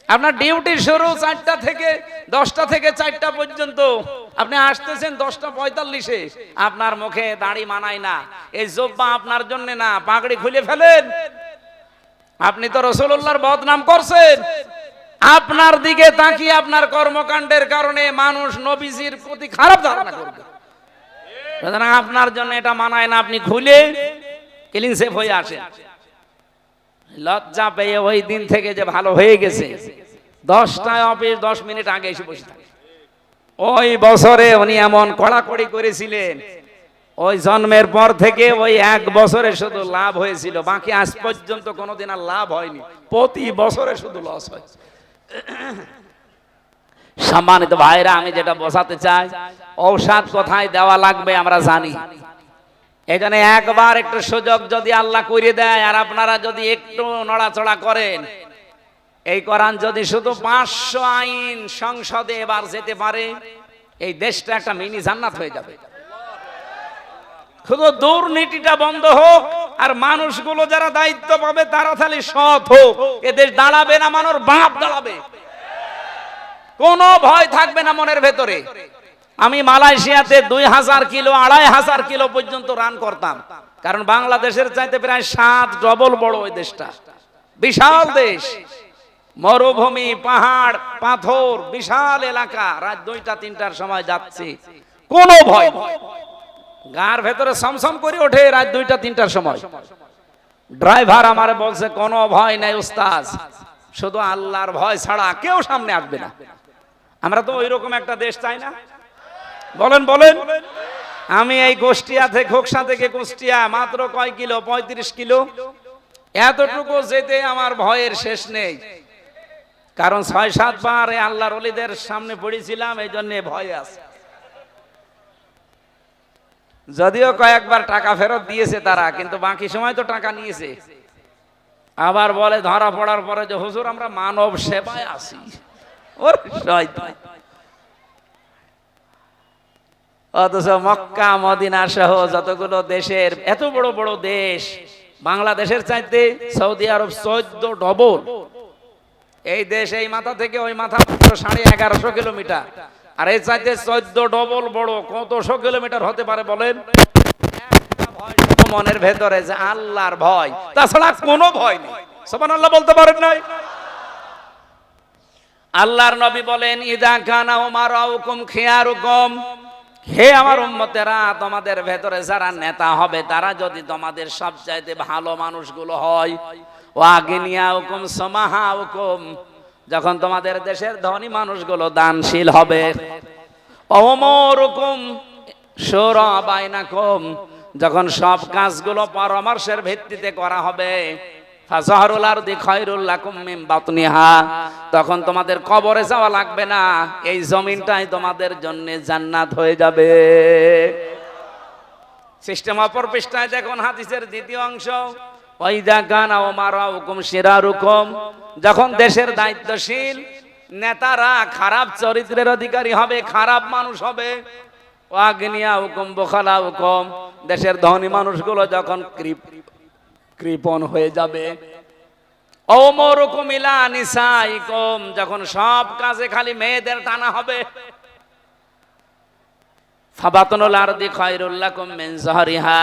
Speaker 1: আপনার ডিউটি শুরু 4টা থেকে 10টা থেকে 4টা পর্যন্ত, আপনি আসতেছেন 10:45-এ, আপনার মুখে দাড়ি মানায় না, এই জুব্বা আপনার জন্য না, পাগড়ি খুলে ফেলেন। আপনি তো রাসূলুল্লাহর বদনাম করছেন। আপনার দিকে তাকিয়ে আপনার কর্মকাণ্ডের কারণে মানুষ নবীজির প্রতি খারাপ ধারণা করবে। সুতরাং আপনার জন্য এটা মানায় না, আপনি খুলে ক্লিন সেফ হয়ে আসেন। লজ্জা পেয়ে ওই দিন থেকে যে ভালো হয়ে গেছে, 10টায় অফিস 10 মিনিট আগে এসে বসে থাকে। ওই বছরে উনি এমন কড়াকড়ি করেছিলেন, ওই জন্মের পর থেকে ওই 1 বছরে শুধু লাভ হয়েছিল, বাকি আজ পর্যন্ত কোনোদিন আর লাভ হয়নি, প্রতি বছরে শুধু লস হয়। সম্মানিত ভাইরা, আমি যেটা বোঝাতে চাই, ঔষধ কোথায় দেওয়া লাগবে আমরা জানি। এখানে একবার একটু সুযোগ যদি আল্লাহ করে দেয় আর আপনারা যদি একটু নড়াচড়া করেন, এই কোরআন যদি শুধু 500 আইন সংসদে এবার যেতে পারে, এই দেশটা একটা মিনি জান্নাত হয়ে যাবে। শুধু দুর্নীতিটা বন্ধ হোক আর মানুষগুলো যারা দায়িত্ব পাবে তারা খালি সৎ হোক, এ দেশ দাঁড়াবে না, মানুষ বাপ দাঁড়াবে। কোনো ভয় থাকবে না মনের ভেতরে। আমি মালয়েশিয়াতে 2000 কিলো 2500 কিলো পর্যন্ত রান করতাম, কারণ বাংলাদেশের চাইতে প্রায় 7 ডবল বড় ওই দেশটা, বিশাল দেশ, মরুভূমি, পাহাড়, পাথর, বিশাল এলাকা। রাত 2টা-3টার সময় যাচ্ছি, কোনো ভয় নেই, গার ভেতরে সমসম করে ওঠে রাত 2টা-3টার সময়। ড্রাইভার আমারে বলছে কোনো ভয় নাই উস্তাদ, শুধু আল্লাহর ভয় ছাড়া কেউ সামনে আসবে না। আমরা তো ওইরকম একটা দেশ চাই না, বলেন বলেন। আমি এই কুষ্টিয়া থেকে, খোকসা থেকে কুষ্টিয়া মাত্র কয় কিলো, 35 কিলো, এতটুকু যেতে আমার ভয়ের শেষ নেই, কারণ 6-7 বার আল্লাহর ওলিদের সামনে পড়েছিলাম, এই জন্য ভয় আছে। যদিও কয়েকবার টাকা ফেরত দিয়েছে তারা, কিন্তু বাকি সময় তো টাকা নিয়েছে। আবার বলে ধরা পড়ার পরে যে হুজুর আমরা মানব সেবায় আছি। ওর শয়তান। অথচ মক্কা মদিনা সহ যতগুলো দেশের, এত বড় বড় দেশ, বাংলাদেশের চাইতে সৌদি আরব 14 ডবল। এই দেশ এই মাথা থেকে ওই মাথা মাত্র 1150 কিলোমিটার, আর এই চাইতে 14 ডবল বড়। কতশো কিলোমিটার হতে পারে বলেন? একটা ভয় শুধু মনের ভেতরে, যে আল্লাহর ভয়, তাছাড়া কোনো ভয় নেই। সুবহানাল্লাহ বলতে পারেন নাই? আল্লাহর নবী বলেন, ইদা কানা উমারাউকুম খিয়ারুকুম, হে আমার উম্মতেরা, তোমাদের ভেতরে যারা নেতা হবে তারা যদি তোমাদের সবচাইতে ভালো মানুষগুলো হয়, ওয়াগিনিয়াউকুম সামাহাউকুম, যখন তোমাদের দেশের ধনী মানুষগুলো দানশীল হবে, ওমরুকুম শুরা বাইনাকুম, যখন সব কাজগুলো পরামর্শের ভিত্তিতে করা হবে, ফাজহারুল আরদি খায়রুল লাকুম মিন বাতনিহা, তখন তোমাদের কবরে যাওয়া লাগবে না, এই জমিনটাই তোমাদের জন্য জান্নাত হয়ে যাবে। সিস্টেম অপর পৃষ্ঠায় দেখুন হাদিসের 2য় অংশ, ওয়াইদা কানা উমারাউকুম শিরারুকুম, যখন দেশের দায়িত্বশীল নেতারা খারাপ চরিত্রের অধিকারী হবে, খারাপ মানুষ হবে, ওয়াগনিয়াউকুম বুখালাউকুম, দেশের ধনী মানুষগুলো যখন কৃপণ হয়ে যাবে, ওমরুকুম ইলা নিসাইকুম, যখন সব কাজে খালি মেয়েদের টানা হবে, ফাবাতুল আরদি খায়রুল লাকুম মিন যাহরিহা,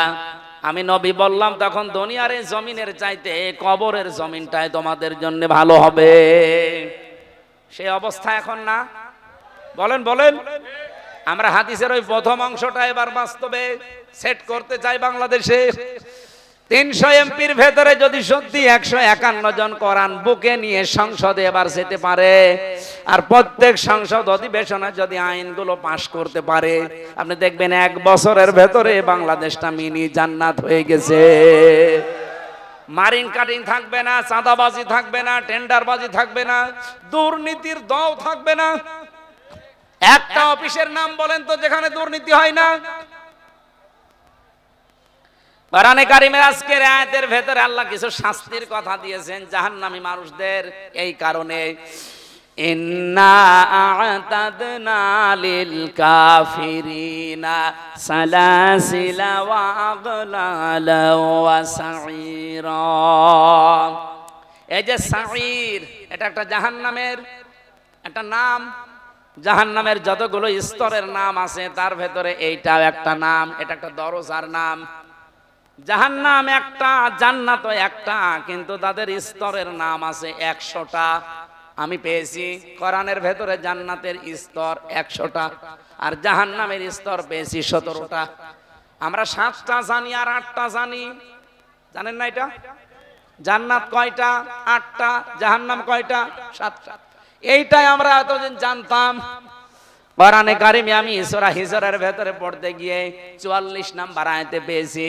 Speaker 1: আমি নবী বললাম তখন দুনিয়ার এই জমিনের চাইতে কবরের জমিনটাই তোমাদের জন্য ভালো হবে। সেই অবস্থা এখন না? বলেন বলেন। আমরা হাদিসের ওই প্রথম অংশটা এবার বাস্তবে সেট করতে চাই বাংলাদেশে। 300 এমপির ভেতরে যদি সত্যি 151 জন কোরআন বুকে নিয়ে সংসদে এবার যেতে পারে, আর প্রত্যেক সংসদ অধিবেশনে যদি আইনগুলো পাশ করতে পারে, আপনি দেখবেন 1 বছরের ভেতরে বাংলাদেশটা মিনি জান্নাত হয়ে গেছে। মারিং কাটিং থাকবে না, চাঁদাবাজি থাকবে না, টেন্ডারবাজি থাকবে না, দুর্নীতির দাও থাকবে না। একটা অফিসের নাম বলেন তো যেখানে দুর্নীতি হয় না? কোরআনে কারিমের আজকের আয়াতের ভেতরে আল্লাহ কিছু শাস্তির কথা দিয়েছেন জাহান্নামী মানুষদের, এই কারণে ইন্না আ'তাদনা লিল কাফিরিনা সালাসিলা ওয়া আগলালা ওয়া সাঈরা। এই যে সাঈর, এটা একটা জাহান্নামের একটা নাম। জাহান্নামের যতগুলো স্তরের নাম আছে তার ভেতরে এইটাও একটা নাম, এটা একটা দরজার নাম। জাহান্নাম একটা, জান্নাত একটা, কিন্তু তাদের স্তরের নাম আছে 100টা। আমি পেয়েছি কোরআনের ভেতরে জান্নাতের স্তর 100টা, আর জাহান্নামের স্তর পেয়েছি 17টা। আমরা 7টা জানি আর 8টা জানি, জানেন না এটা? জান্নাত কয়টা? 8টা। জাহান্নাম কয়টা? 7টা। এইটাই আমরা এতদিন জানতাম। কোরআনে কারিমে আমি সূরা হিজরের ভেতরে পড়তে গিয়ে 44 নাম্বার আয়াতে পেয়েছি,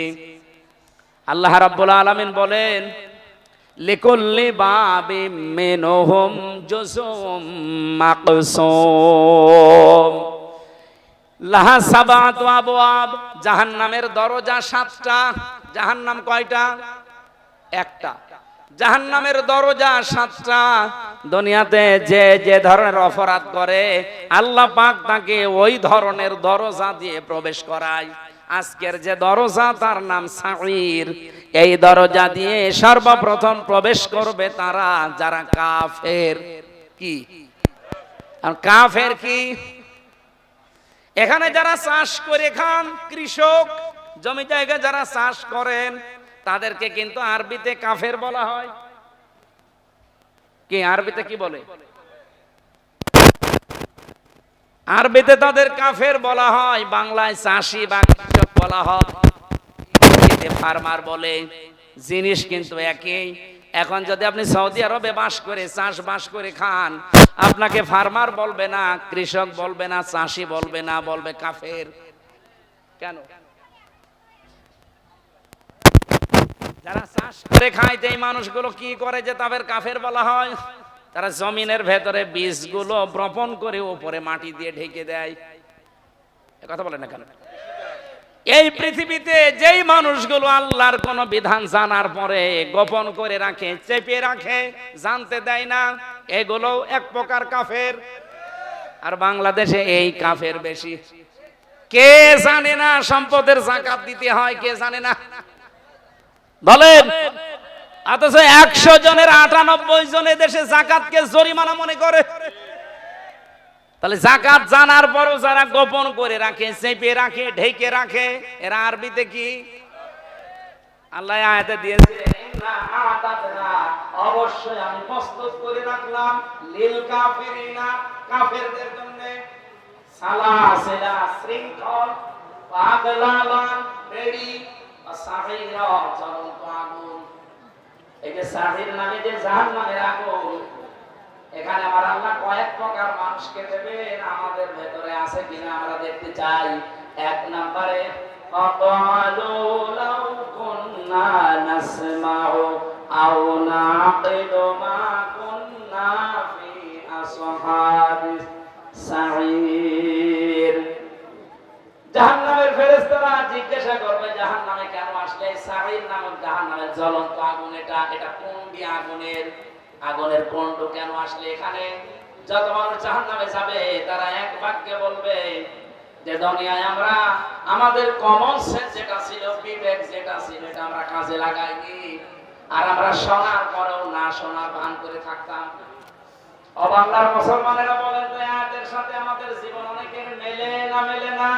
Speaker 1: আল্লাহ রাব্বুল আলামিন বলেন, লিকুল্লি বাবিম মিনহুম জুজুম মাকসুম লাহা সাবাতু আবওয়াব। জাহান্নামের দরজা 7টা। জাহান্নাম কয়টা? একটা। জাহান্নামের দরজা 7টা। দুনিয়াতে যে যে ধরনের অপরাধ করে আল্লাহ পাক তাকে ওই ধরনের দরজা দিয়ে প্রবেশ করায়। আজকের যে দরজা তার নাম সাঈর। এই দরজা দিয়ে সর্বপ্রথম প্রবেশ করবে তারা যারা কাফের। কি আর কাফের কি? এখানে যারা চাষ করে খান, কৃষক, জমি জায়গা যারা চাষ করেন, তাদেরকে কিন্তু আরবিতে কাফের বলা হয়। কি আরবিতে কি বলে? আরবিতে তাদের কাফের বলা হয়, বাংলায় চাষি বা কৃষক বলা হয়, ইংরেজিতে ফার্মার বলে। জিনিস কিন্তু একই। এখন যদি আপনি সৌদি আরবে বাস করে চাষবাস করে খান, আপনাকে ফার্মার বলবে না, কৃষক বলবে না, চাষি বলবে না, বলবে কাফের। কেন? যারা চাষ করে খায় এই মানুষগুলো কি করে যে তাদের কাফের বলা হয়? তারা জমিনের ভেতরে বীজগুলো বপন করে উপরে মাটি দিয়ে ঢেকে দেয়। কথা বলে না কেন? এই পৃথিবীতে যেই মানুষগুলো আল্লাহর কোন বিধান জানার পরে গোপন করে রাখে, চেপে রাখে, জানতে দেয় না, এগুলো এক প্রকার কাফের। আর বাংলাদেশে এই কাফের বেশি। কে জানে না সম্পদের যাকাত দিতে হয়? কে জানে না বলেন? অথচ 100 জনের 98 জন দেশে যাকাতকে জরিমানা মনে করে। তাহলে যাকাত জানার পরও যারা গোপন করে রাখে, চেপে রাখে, ঢেকে রাখে, এরা আরবিতে কি? আল্লাহ আয়াতে দিয়েছে, ইন্না আ'তাদনা, অবশ্যই আমি প্রস্তুত করে রাখলাম, লিল কাফিরিনা, কাফেরদের জন্য, সালাসিলা, শৃঙ্খল, আগলালা, বেড়ি, সাঈরা, জ্বলন্ত আগুন। এই যে সাঈর নামে যে জাহান্নামের আগুন, এখানে আমার আল্লাহ কয়েক প্রকার মানুষকে দেবেন। আমাদের ভেতরে আছে কিনা আমরা দেখতে চাই। 1 নম্বরে, আকালু লাউ কুন্না নাসমাউ আও নাকিলু মা কুন্না ফি আসহাবিস সাঈর। জাহান্নামের ফেরেশতারা জিজ্ঞাসা করবে, জাহান্নামে কেন আসলে? সাঈর নামক জাহান্নামের জ্বলন্ত আগুন, এটা কুণ্ডি আগুনের, আগুনের কুণ্ড কেন আসলে এখানে? যত মানুষ জাহান্নামে যাবে তারা এক বাক্যে বলবে যে দুনিয়ায় আমরা আমাদের কমন সেন্স যেটা ছিল, বিবেক যেটা ছিল, এটা আমরা কাজে লাগাইনি, আর আমরা শোনার পরেও না শোনার ভান করে থাকতাম। ও বাংলার মুসলমানেরা বলেন তো, আয়াতের সাথে আমাদের জীবন অনেকের মেলে না? মেলে না?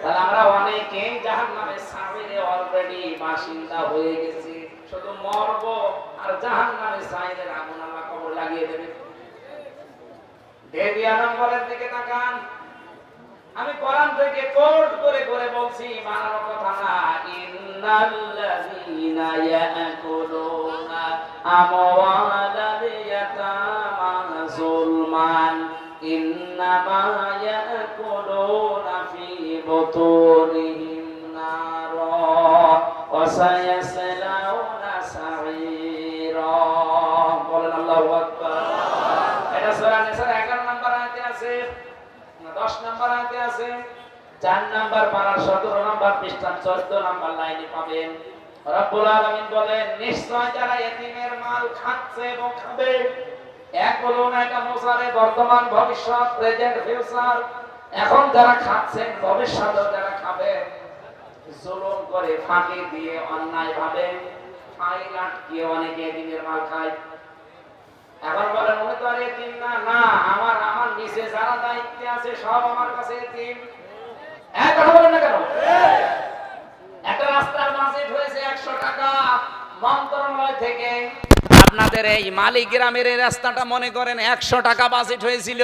Speaker 1: তাহলে আমরা অনেকেই জাহান্নামের সাঈরে অলরেডি বাসিন্দা হয়ে গেছি। শুধু মরব আর জাহান্নামের সাঈরের আগুন আল্লাহ কবর লাগিয়ে দেবে। দেবিয়া নম্বরের দিকে তাকান। আমি কোরআন থেকে কোট করে করে বলছি, বানানো কথা না। ইন্নাল্লাযীনা ইয়াকুলুনা আমওয়ালাল ইয়াতামা যুলমান ইন্নামা ইয়াকুলুনা ফি বুতুনিহিম নারা ওয়া সায়াসলাউনা সাঈরা। বলেন আল্লাহু আকবার। এটা সূরা নিসার 11 নম্বর আয়াতে আছে, 10 নম্বর আয়াতে আছে, 4 নম্বর পারার 17 নম্বর পৃষ্ঠা 14 নম্বর লাইনে পাবেন। রব্বুল আলামিন বলেন, নিশ্চয় যারা ইতিমের মাল খাচ্ছে এবং খাবে, এক হলো না, এটা মোসারে বর্তমান ভবিষ্যৎ, প্রেজেন্ট ফিউচার। এখন যারা খাচ্ছেন, ভবিষ্যতেও যারা খাবেন, জুলুম করে, ফাঁকি দিয়ে, অন্যায় ভাবে ফাইল আটকিয়ে অনেকে এতিমের মাল খায়। এখন বলেন উনি তো আর এতিম না। না, আমার নিচে যারা দায়িত্বে আছে সব আমার কাছে এতিম। এক কথা বলেন না কেন? একটা রাস্তার বাজেট হয়েছে 100 টাকা মন্ত্রণালয় থেকে। আপনাদের এই মালিক গ্রামের এই রাস্তাটা মনে করেন 100 টাকা বাজেট হয়েছিল।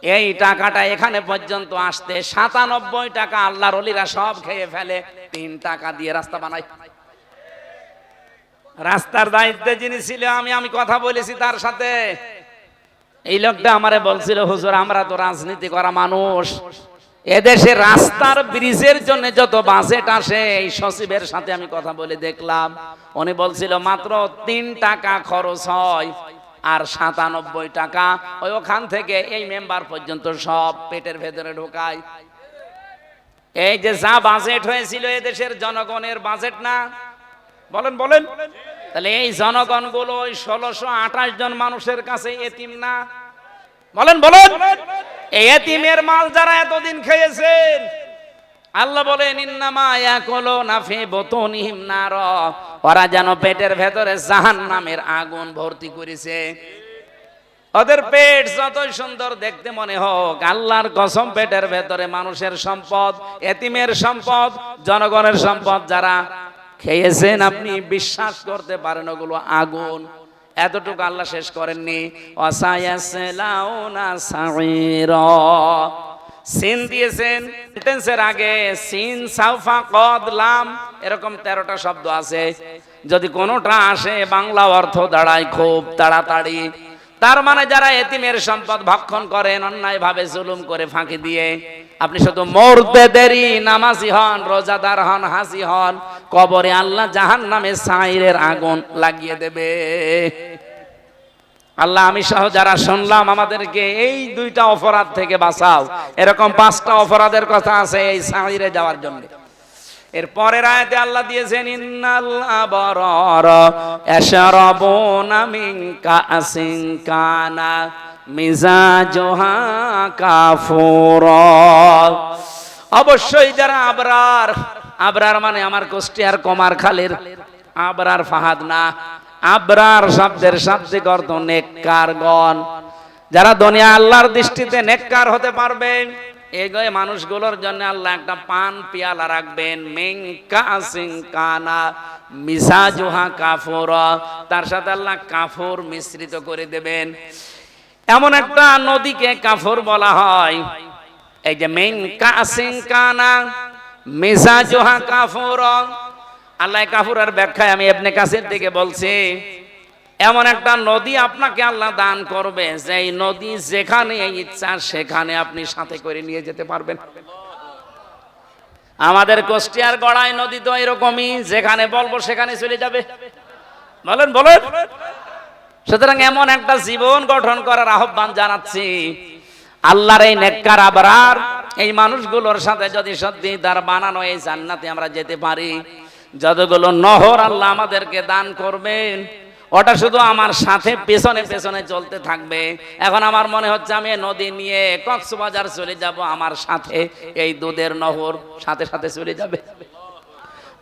Speaker 1: এই টাকাটা এখানে পর্যন্ত আসতে 97 টাকা আল্লাহর ওলিরা সব খেয়ে ফেলে। 3 টাকা দিয়ে রাস্তা বানায়। রাস্তার দায়িত্বে যিনি ছিল, আমি কথা বলেছি তার সাথে। এই লোকটা আমারে বলছিল, হুজুর আমরা তো রাজনীতি করা মানুষ, এদেশে রাস্তার ব্রিজের জন্য যত বাজেট আসে, এই সচিবের সাথে আমি কথা বলে দেখলাম, উনি বলছিল মাত্র 3 টাকা খরচ হয়, আর 97 টাকা ওখান থেকে এই মেম্বার পর্যন্ত সব পেটের ভেতরে ঢোকায়। এই যে যা বাজেট হয়েছিল এদেশের জনগণের বাজেট না? বলেন বলেন। তাহলে এই জনগণ গুলো ওই 1628 জন মানুষের কাছে এতিম না? বলেন বলেন। এই এতিমের মাল যারা এতদিন খেয়েছেন, আল্লাহ বলেন ইন্নামা ইয়াকুলুনা ফি বুতুনিহিম নার, ওরা যেন পেটের ভেতরে জাহান্নামের আগুন ভর্তি করেছে। ওদের পেট যতই সুন্দর দেখতে মনে হোক, আল্লাহর কসম পেটের ভেতরে মানুষের সম্পদ, এতিমের সম্পদ, জনগণের সম্পদ যারা খেয়েছেন, আপনি বিশ্বাস করতে পারেন ওগুলো আগুন। এতটুকু আল্লাহ শেষ করেননি, ওয়াসায়াসলাউনা সাঈরা। সিন দিয়েছেন সেন্টেন্সের আগে, সিন সাউফা কদ লাম, এরকম 13টা শব্দ আছে। যদি কোনোটা আসে বাংলা অর্থ দাঁড়ায় খুব তাড়াতাড়ি। তার মানে যারা এতিমের সম্পদ ভক্ষণ করেন অন্যায় ভাবে, জুলুম করে, ফাঁকি দিয়ে, আপনি শুধু মরতে দেরি, নামাজি হন, রোজাদার হন, হাজি হন, কবরে আল্লাহ জাহান্নামে সাইরের আগুন লাগিয়ে দেবে। আল্লাহ আমি সহ যারা শুনলাম আমাদেরকে এই 2টা অপরাধ থেকে বাঁচাও। এরকম 5টা অপরাধের কথা আছে এই সাইরে যাওয়ার জন্য। এর পরের আয়াতে আল্লাহ দিয়েছেন ইন্নাল আবরার ইয়াশরাবুনা মিন কাসিন কানা মিজাজুহা কাফুরা। অবশ্যই যারা আবরার, আবরার মানে আমার কুষ্টিয়ার কুমারখালীর আবরার ফাহাদ না, আবরার শব্দের শাব্দিক অর্থ নেককারগণ। যারা দুনিয়া আল্লাহর দৃষ্টিতে নেককার হতে পারবে, এই মানুষগুলোর জন্য আল্লাহ একটা পান পিয়ালা রাখবেন, মিন কাসিন কানা মিজাজুহা কাফুরা, তার সাথে আল্লাহ কাফুর মিশ্রিত করে দেবেন। এমন একটা নদীকে কাফুর বলা হয়। এই যে মিন কাসিন কানা মিজাজুহা কাফুরা, আল্লাহ কাফুরের ব্যাখ্যায় আমি ইবনে কাসির থেকে বলছি, এমন একটা নদী আপনাকে আল্লাহ দান করবে, যে এই নদী যেখানে ইচ্ছা সেখানে আপনি সাথে করে নিয়ে যেতে পারবেন। আমাদের কুষ্টিয়ার গড়াই নদী তো এরকমই, যেখানে বলবো সেখানে চলে যাবে। বলেন বলেন। সুতরাং এমন একটা জীবন গঠন করার আহ্বান জানাচ্ছি। আল্লাহর এই নেককার আবরার এই মানুষগুলোর সাথে যদি সত্যি তার বানানো এই জান্নাতে আমরা যেতে পারি, যতগুলো নহর আল্লাহ আমাদেরকে দান করবেন, ওটা শুধু আমার সাথে পেছনে পেছনে চলতে থাকবে। এখন আমার মনে হচ্ছে আমি নদী নিয়ে কক্সবাজার চলে যাব, আমার সাথে এই দুধের নহর সাথে সাথে চলে যাবে।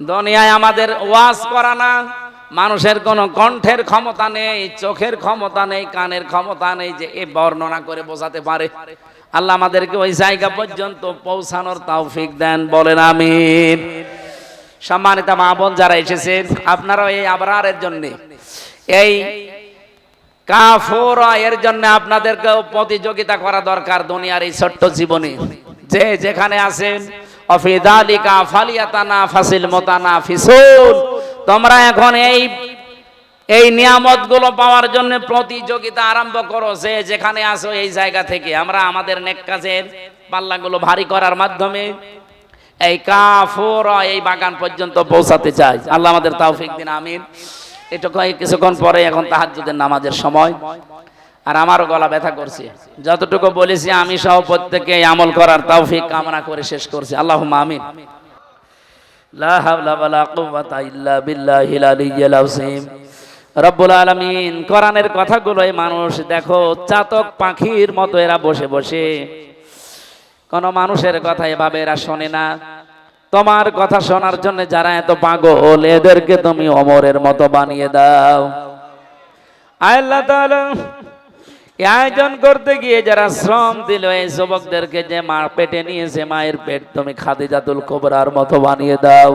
Speaker 1: দুনিয়ায় আমাদের ওয়াজ করা না, মানুষের কোনো কণ্ঠের ক্ষমতা নেই, চোখের ক্ষমতা নেই, কানের ক্ষমতা নেই যে এই বর্ণনা করে বোঝাতে পারে। আল্লাহ আমাদেরকে ওই জায়গা পর্যন্ত পৌঁছানোর তৌফিক দেন, বলেন আমিন। সম্মানিত মা বোন যারা এসেছেন, আপনারা এই আবরারের জন্য, এই কাফুরা এর জন্য আপনাদেরকে প্রতিযোগিতা করা দরকার দুনিয়ার এই ছোট্ট জীবনে। যে যেখানে আছেন, অফি যালিকা ফালিয়াতানাফাসিল মুতানাফিসুন, তোমরা এখন এই নিয়ামত গুলো পাওয়ার জন্য প্রতিযোগিতা আরম্ভ করো। যে যেখানে আছো এই জায়গা থেকে আমরা আমাদের নেক কাজের পাল্লাগুলো ভারী করার মাধ্যমে এই কাফুরা এই বাগান পর্যন্ত পৌঁছাতে চাই। আল্লাহ আমাদের তৌফিক দিন, আমিন। এটা কিছুক্ষণ পরে এখন তাহাজ্জুদের নামাজের সময়, আর আমারও গলা ব্যথা করছে। যতটুকু বলেছি আমি সহ প্রত্যেককে আমল করার তৌফিক কামনা করে শেষ করছি। আল্লাহুম্মা আমিন। লা হাওলা ওয়ালা কুওয়াতা ইল্লা বিল্লাহিল আলিয়্যিল আযীম। রব্বুল আলামিন কোরআনের কথাগুলোই মানুষ দেখো চাতক পাখির মতো এরা বসে বসে কোন মানুষের কথা এভাবে এরা শোনে না। তোমার কথা শোনার জন্য যারা এত পাগল এদেরকে তুমি ওমরের মতো বানিয়ে দাও। আল্লাহ তাআলা এই আয়োজন করতে গিয়ে যারা শ্রম দিল এই যুবকদেরকে, যে মা পেটে নিয়েছে মায়ের পেট, তুমি খাদিজাতুল কুবরার মতো বানিয়ে দাও।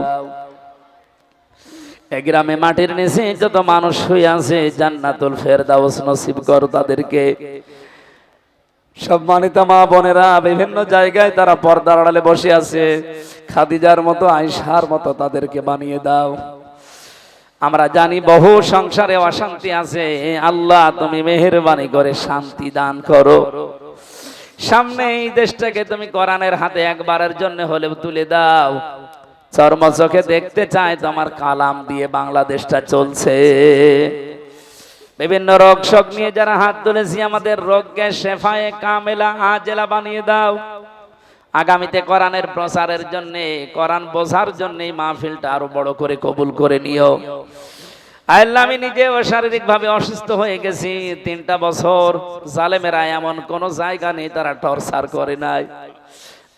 Speaker 1: এই গ্রামে মাটির নিচে যত মানুষ শুয়ে আছে জান্নাতুল ফেরদাউস নসিব করো তাদেরকে। সম্মানিত মা বোনেরা বিভিন্ন জায়গায় তারা পর্দার আড়ালে বসে আছে, খাদিজার মতো আয়েশার মতো তাদেরকে বানিয়ে দাও। আমরা জানি বহু সংসারে অশান্তি আছে, আল্লাহ তুমি মেহেরবানি করে শান্তি দান করো। সামনে এই দেশটাকে তুমি কোরআনের হাতে একবারের জন্য হলেও তুলে দাও। চর্ম চোখে দেখতে চায় তোমার কালাম দিয়ে বাংলাদেশটা চলছে। বিভিন্ন রোগ শোক নিয়ে যারা হাত তুলেছি আমাদের রোগকে শেফায়ে কামেলা আজেলা বানিয়ে দাও। আগামীতে কোরআনের প্রচারের জন্য, কোরআন বোঝার জন্য মাহফিলটা আরো বড় করে কবুল করে নিও। আল্লাহ আমি নিজেও শারীরিকভাবে অসুস্থ হয়ে গেছি 3টা বছর। জালেমেরা এমন কোন জায়গা নেই তারা টর্চার করে নাই।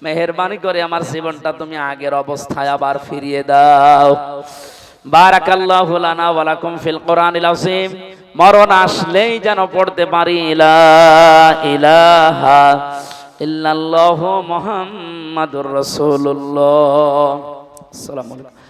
Speaker 1: মেহেরবানি করে আমার জীবনটা তুমি আগের অবস্থায় আবার ফিরিয়ে দাও। বারাকাল্লাহু লানা ওয়া লাকুম ফিল কোরআনিল আযীম। মরণ আসলেই যেন পড়তে পারি লা ইলাহা ইল্লাল্লাহু মুহাম্মাদুর রাসূলুল্লাহ। আসসালামু আলাইকুম।